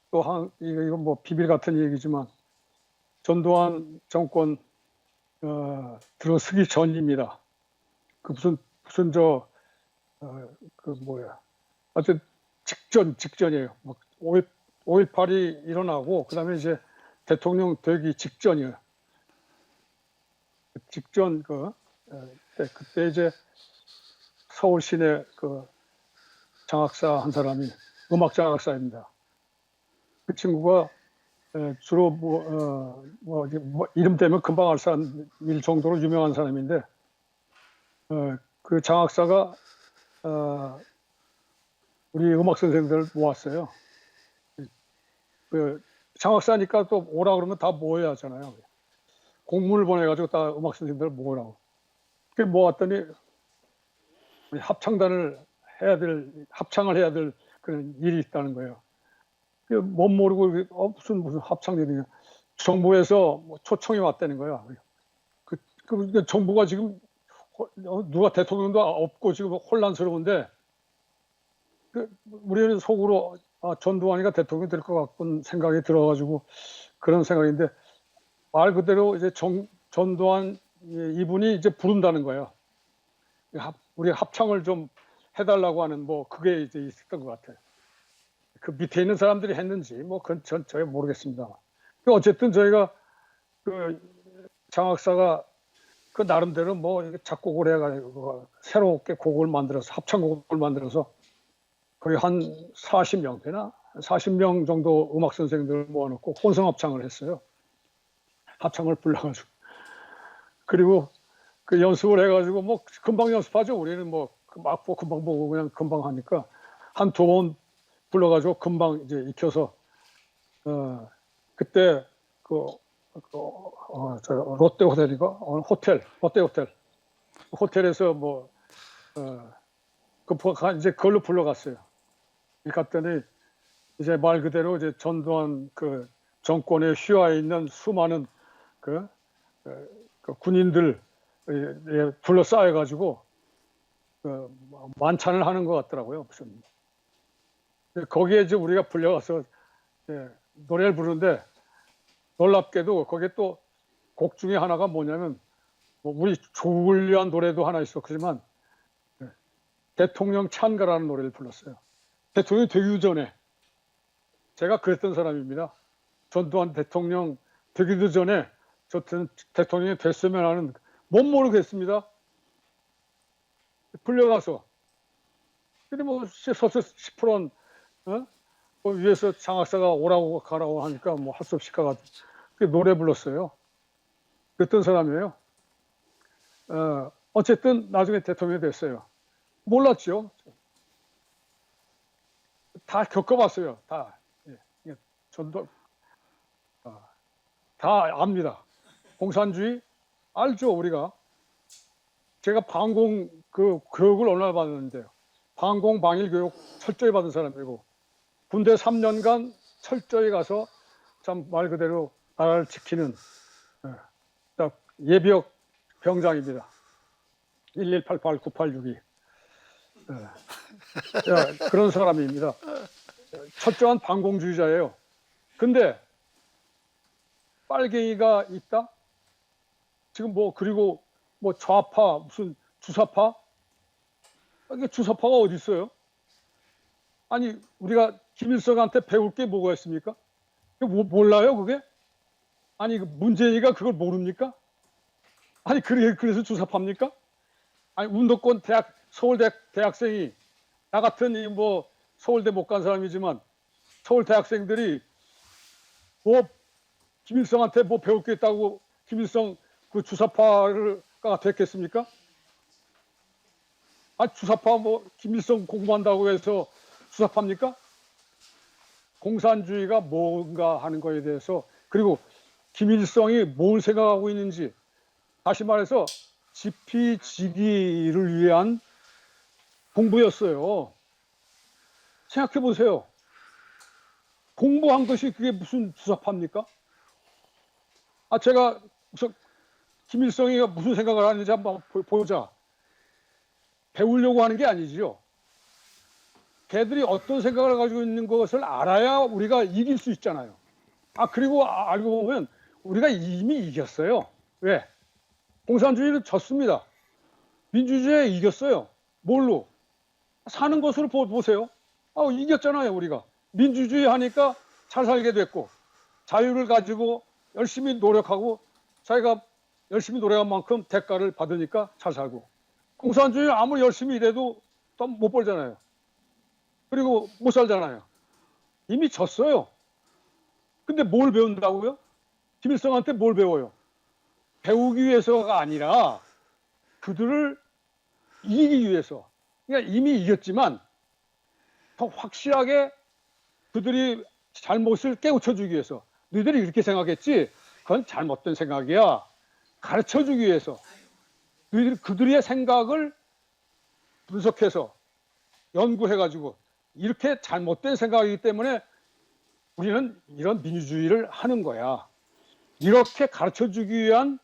또 이건 뭐 비밀 같은 얘기지만 전두환 정권 들어서기 전입니다. 그 무슨 그 뭐야 하여튼 직전이에요. 막 5.18이 일어나고 그다음에 이제 대통령 되기 직전이에요. 직전 그때 이제 서울 시내 그 장학사 한 사람이 음악 장학사입니다. 그 친구가 주로 이름 대면 금방 알 사람일 정도로 유명한 사람인데 그 장학사가 우리 음악 선생님들 모았어요. 그 장학사니까 또 오라 그러면 다 모여야 하잖아요. 공문을 보내가지고 다 음악 선생님들 모으라고. 그 모았더니 우리 합창을 해야 될 그런 일이 있다는 거예요. 못 모르고 무슨 합창일이냐. 정부에서 뭐 초청이 왔다는 거야. 그 정부가 지금 누가 대통령도 없고 지금 혼란스러운데 우리는 속으로 전두환이가 대통령이 될 것 같은 생각이 들어가지고 그런 생각인데 말 그대로 이제 전두환 이분이 이제 부른다는 거예요. 우리 합창을 좀 해달라고 하는 뭐 그게 이제 있었던 것 같아요. 그 밑에 있는 사람들이 했는지 뭐 그건 저희 모르겠습니다. 어쨌든 저희가 그 장학사가 그 나름대로 뭐 작곡을 해가지고 새롭게 곡을 만들어서 합창곡을 만들어서 거의 한 40명 되나 40명 정도 음악 선생님들을 모아놓고 혼성 합창을 했어요. 합창을 불러가지고 그리고 그 연습을 해가지고 뭐 금방 연습하죠. 우리는 뭐 막 금방 보고 그냥 금방 하니까 한 두 번 불러가지고 금방 이제 익혀서 그때 저 롯데 호텔인가 롯데 호텔에서 뭐 이제 그걸로 불러갔어요. 갔더니 이제 말 그대로 이제 전두환 그 정권에 휘하에 있는 수많은 그 군인들 둘러싸여가지고 만찬을 하는 것 같더라고요. 무슨 거기에 이제 우리가 불려가서 노래를 부르는데 놀랍게도 거기에 또 곡 중에 하나가 뭐냐면 뭐 우리 조국을 위한 노래도 하나 있었지만 대통령 찬가라는 노래를 불렀어요. 대통령이 되기 전에 제가 그랬던 사람입니다. 전두환 대통령 되기도 전에 저 대통령이 됐으면 하는 못 모르겠습니다. 불려가서 근데 뭐 서서 10%는 뭐 위에서 장학사가 오라고 가라고 하니까 뭐 할 수 없이 가가 노래 불렀어요. 그랬던 사람이에요. 어쨌든 나중에 대통령이 됐어요. 몰랐죠. 다 겪어봤어요. 다. 예. 예. 전도 다 압니다. 공산주의 알죠 우리가. 제가 방공 그 교육을 얼마나 받았는데요. 방공 방일 교육 철저히 받은 사람이고 군대 3년간 철저히 가서 참 말 그대로 나라를 지키는 예비역 병장입니다. 1188-9862. 그런 사람입니다. 철저한 반공주의자예요. 근데 빨갱이가 있다? 지금 뭐 그리고 뭐 좌파 무슨 주사파? 이게 주사파가 어디 있어요? 아니 우리가 김일성한테 배울 게 뭐가 있습니까? 몰라요 그게? 아니 문재인이가 그걸 모릅니까? 아니 그래서 주사파입니까? 아니 운동권 대학 서울대 대학생이 나 같은 이 뭐 서울대 못 간 사람이지만 서울 대학생들이 뭐 김일성한테 뭐 배울 게 있다고 김일성 그 주사파가 됐겠습니까? 아 주사파 뭐 김일성 공부한다고 해서 주사파입니까? 공산주의가 뭔가 하는 거에 대해서 그리고 김일성이 뭘 생각하고 있는지 다시 말해서 지피지기를 위한 공부였어요. 생각해 보세요. 공부한 것이 그게 무슨 주사파입니까? 아 제가 우선 김일성이 무슨 생각을 하는지 한번 보자. 배우려고 하는 게 아니지요. 걔들이 어떤 생각을 가지고 있는 것을 알아야 우리가 이길 수 있잖아요. 아 그리고 알고 보면 우리가 이미 이겼어요. 왜? 공산주의는 졌습니다. 민주주의에 이겼어요. 뭘로? 사는 것으로 보세요. 이겼잖아요 우리가. 민주주의 하니까 잘 살게 됐고 자유를 가지고 열심히 노력하고 자기가 열심히 노력한 만큼 대가를 받으니까 잘 살고 공산주의 아무리 열심히 일해도 또 못 벌잖아요. 그리고 못 살잖아요. 이미 졌어요. 근데 뭘 배운다고요? 김일성한테 뭘 배워요? 배우기 위해서가 아니라 그들을 이기기 위해서. 그러니까 이미 이겼지만 더 확실하게 그들이 잘못을 깨우쳐주기 위해서. 너희들이 이렇게 생각했지? 그건 잘못된 생각이야. 가르쳐주기 위해서. 너희들이 그들의 생각을 분석해서 연구해가지고 이렇게 잘못된 생각이기 때문에 우리는 이런 민주주의를 하는 거야. 이렇게 가르쳐주기 위한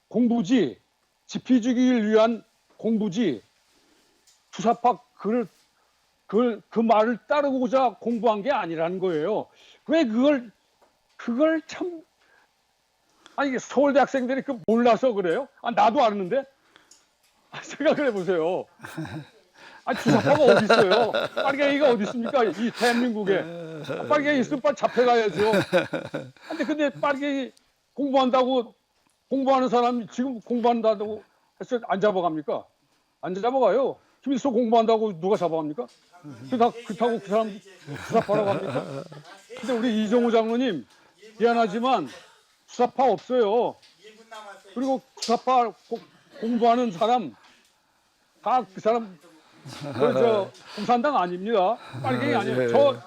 공부지, 지피주기를 위한 공부지, 주사파 그 말을 따르고자 공부한 게 아니라는 거예요. 왜 그걸 참, 아니, 서울대 학생들이 그 몰라서 그래요? 나도 아는데? 생각을 해보세요. 주사파가 어디 있어요? 빨갱이가 어디 있습니까? 이 대한민국에. 빨갱이 있으면 빨리 잡혀가야죠. 근데 빨갱이 공부하는 사람이 지금 공부한다고 해서 안 잡아갑니까? 안 잡아가요. 김일성 공부한다고 누가 잡아갑니까? 그렇다고 그 사람 주사파라고 합니까? 근데 우리 이정우 장로님 미안하지만 주사파 없어요. 그리고 주사파 공부하는 사람 다 그 사람 저 공산당 아닙니다. 빨갱이 아니에요. 저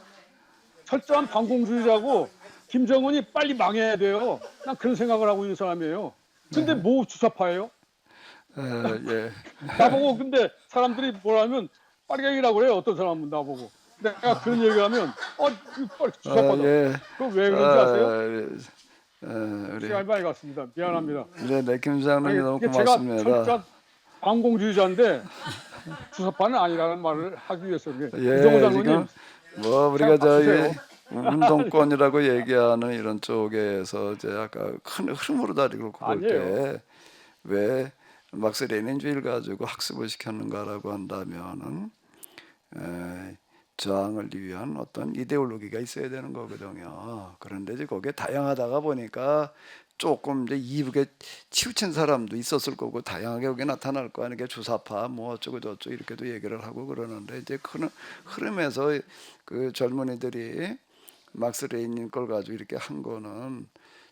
철저한 반공주의자고 김정은이 빨리 망해야 돼요. 난 그런 생각을 하고 있는 사람이에요. 근데 뭐 주사파예요? 예. 나보고 근데 사람들이 뭐라면 빨갱이라고 그래요. 어떤 사람은 나보고. 내가 그런 얘기하면 주사파다. 예. 그거 왜 그런지 아세요? 우리 시간이 많이 갔습니다. 미안합니다. 네, 김 장로님 너무 이게 고맙습니다. 제가 철저한 반공주의자인데 주사파는 아니라는 말을 하기 위해서 그래. 이정우 예, 장로님 지금 뭐 우리가 바쁘세요. 운동권이라고 얘기하는 이런 쪽에서 이제 아까 큰 흐름으로 다리고 볼 아니에요. 때 왜 막스 레닌주의를 가지고 학습을 시켰는가라고 한다면은 저항을 위한 어떤 이데올로기가 있어야 되는 거거든요. 그런데 이제 거기에 다양하다가 보니까 조금 이제 이북에 치우친 사람도 있었을 거고 다양하게 여기 나타날 거 아니게 주사파 뭐 어쩌고 저쩌고 이렇게도 얘기를 하고 그러는데 이제 큰 흐름에서 그 젊은이들이 막스 레닌 걸 가지고 이렇게 한 거는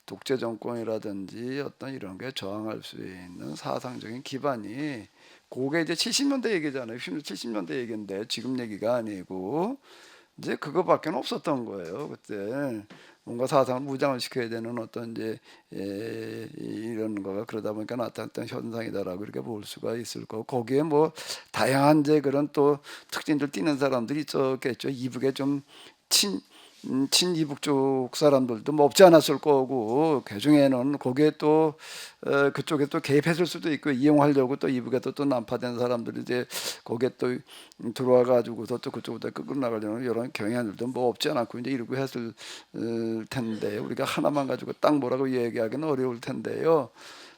독재 정권이라든지 어떤 이런 게 저항할 수 있는 사상적인 기반이 그게 이제 70년대 얘기잖아요. 70년대 얘기인데 지금 얘기가 아니고 이제 그거밖에 없었던 거예요. 그때 뭔가 사상을 무장을 시켜야 되는 어떤 이제 이런 거가 그러다 보니까 나타났던 현상이다라고 이렇게 볼 수가 있을 거고, 거기에 뭐 다양한 이제 그런 또 특징들 띠는 사람들이 있었겠죠. 이북에 좀 친이북 쪽 사람들도 뭐 없지 않았을 거고, 그 중에는 거기에 또 그쪽에 또 개입했을 수도 있고, 이용하려고 또 이북에도 또 난파된 사람들이 이제 거기에 또 들어와 가지고서 또 그쪽으로 끌고 나가려는 이런 경향들도 뭐 없지 않았고 이제 이러고 했을 텐데, 우리가 하나만 가지고 딱 뭐라고 얘기하기는 어려울 텐데요.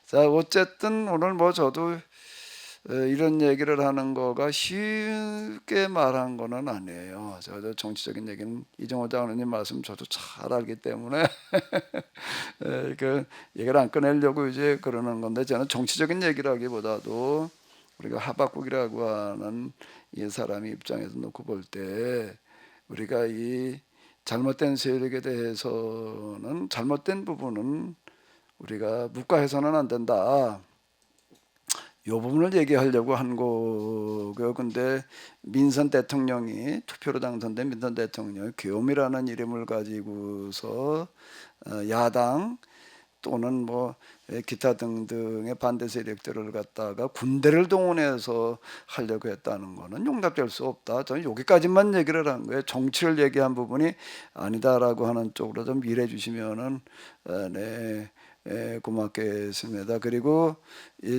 자, 어쨌든 오늘 뭐 저도 이런 얘기를 하는 거가 쉽게 말한 거는 아니에요. 저도 정치적인 얘기는 이정호 장로님 말씀 저도 잘 알기 때문에 그 얘기를 안 꺼내려고 이제 그러는 건데, 저는 정치적인 얘기라기보다도 우리가 하박국이라고 하는 이 사람의 입장에서 놓고 볼 때, 우리가 이 잘못된 세력에 대해서는 잘못된 부분은 우리가 묵과해서는 안 된다. 이 부분을 얘기하려고 한 거고요. 근데 민선 대통령이, 투표로 당선된 민선 대통령이 계엄이라는 이름을 가지고서 야당 또는 뭐 기타 등등의 반대 세력들을 갖다가 군대를 동원해서 하려고 했다는 거는 용납될 수 없다. 저는 여기까지만 얘기를 한 거예요. 정치를 얘기한 부분이 아니다라고 하는 쪽으로 좀 일해 주시면은 고맙겠습니다. 그리고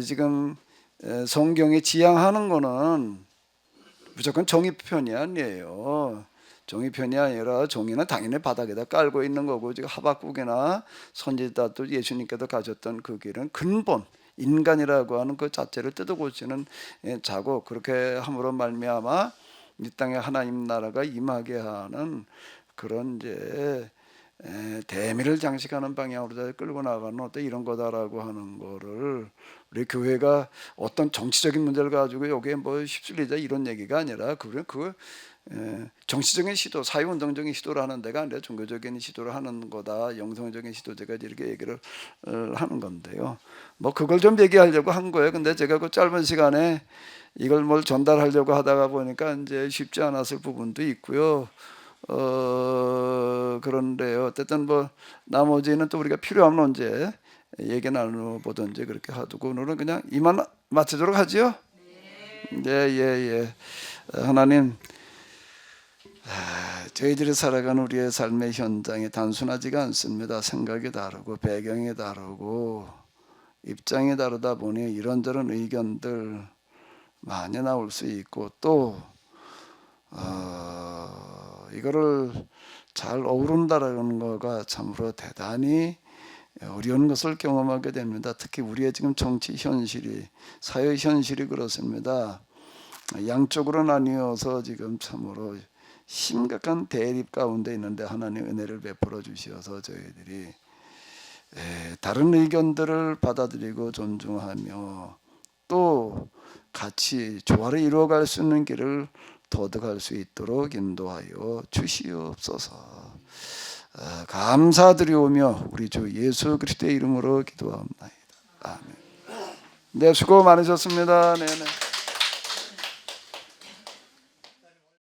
지금 성경이 지향하는 거는 무조건 정의 편이 아니에요. 정의 편이 아니라 정의는 당연히 바닥에다 깔고 있는 거고, 지금 하박국이나 선지자도 예수님께서 가졌던 그 길은 근본 인간이라고 하는 그 자체를 뜯어고치는 자고, 그렇게 함으로 말미암아 이 땅에 하나님 나라가 임하게 하는 그런 이제 대미를 장식하는 방향으로 끌고 나가는 어떤 이런 거다라고 하는 거를, 우리 교회가 어떤 정치적인 문제를 가지고 여기에 뭐 휩쓸리자 이런 얘기가 아니라, 그 정치적인 시도, 사회운동적인 시도를 하는 데가 아니라 종교적인 시도를 하는 거다, 영성적인 시도, 제가 이렇게 얘기를 하는 건데요. 뭐 그걸 좀 얘기하려고 한 거예요. 근데 제가 그 짧은 시간에 이걸 뭘 전달하려고 하다가 보니까 이제 쉽지 않았을 부분도 있고요. 그런데요. 어쨌든 뭐 나머지는 또 우리가 필요하면 언제 얘기 나눠보든지 그렇게 하두고, 오늘은 그냥 이만 마치도록 하지요. 네. 하나님, 저희들이 살아가는 우리의 삶의 현장이 단순하지가 않습니다. 생각이 다르고 배경이 다르고 입장이 다르다 보니 이런저런 의견들 많이 나올 수 있고, 또 이거를 잘 어우른다라는 거가 참으로 대단히 어려운 것을 경험하게 됩니다. 특히 우리의 지금 정치 현실이, 사회 현실이 그렇습니다. 양쪽으로 나뉘어서 지금 참으로 심각한 대립 가운데 있는데, 하나님 은혜를 베풀어 주셔서 저희들이 다른 의견들을 받아들이고 존중하며 또 같이 조화를 이루어갈 수 있는 길을 터득할 수 있도록 인도하여 주시옵소서. 감사드리오며 우리 주 예수 그리스도의 이름으로 기도합니다. 아멘. 네, 수고 많으셨습니다. 네네.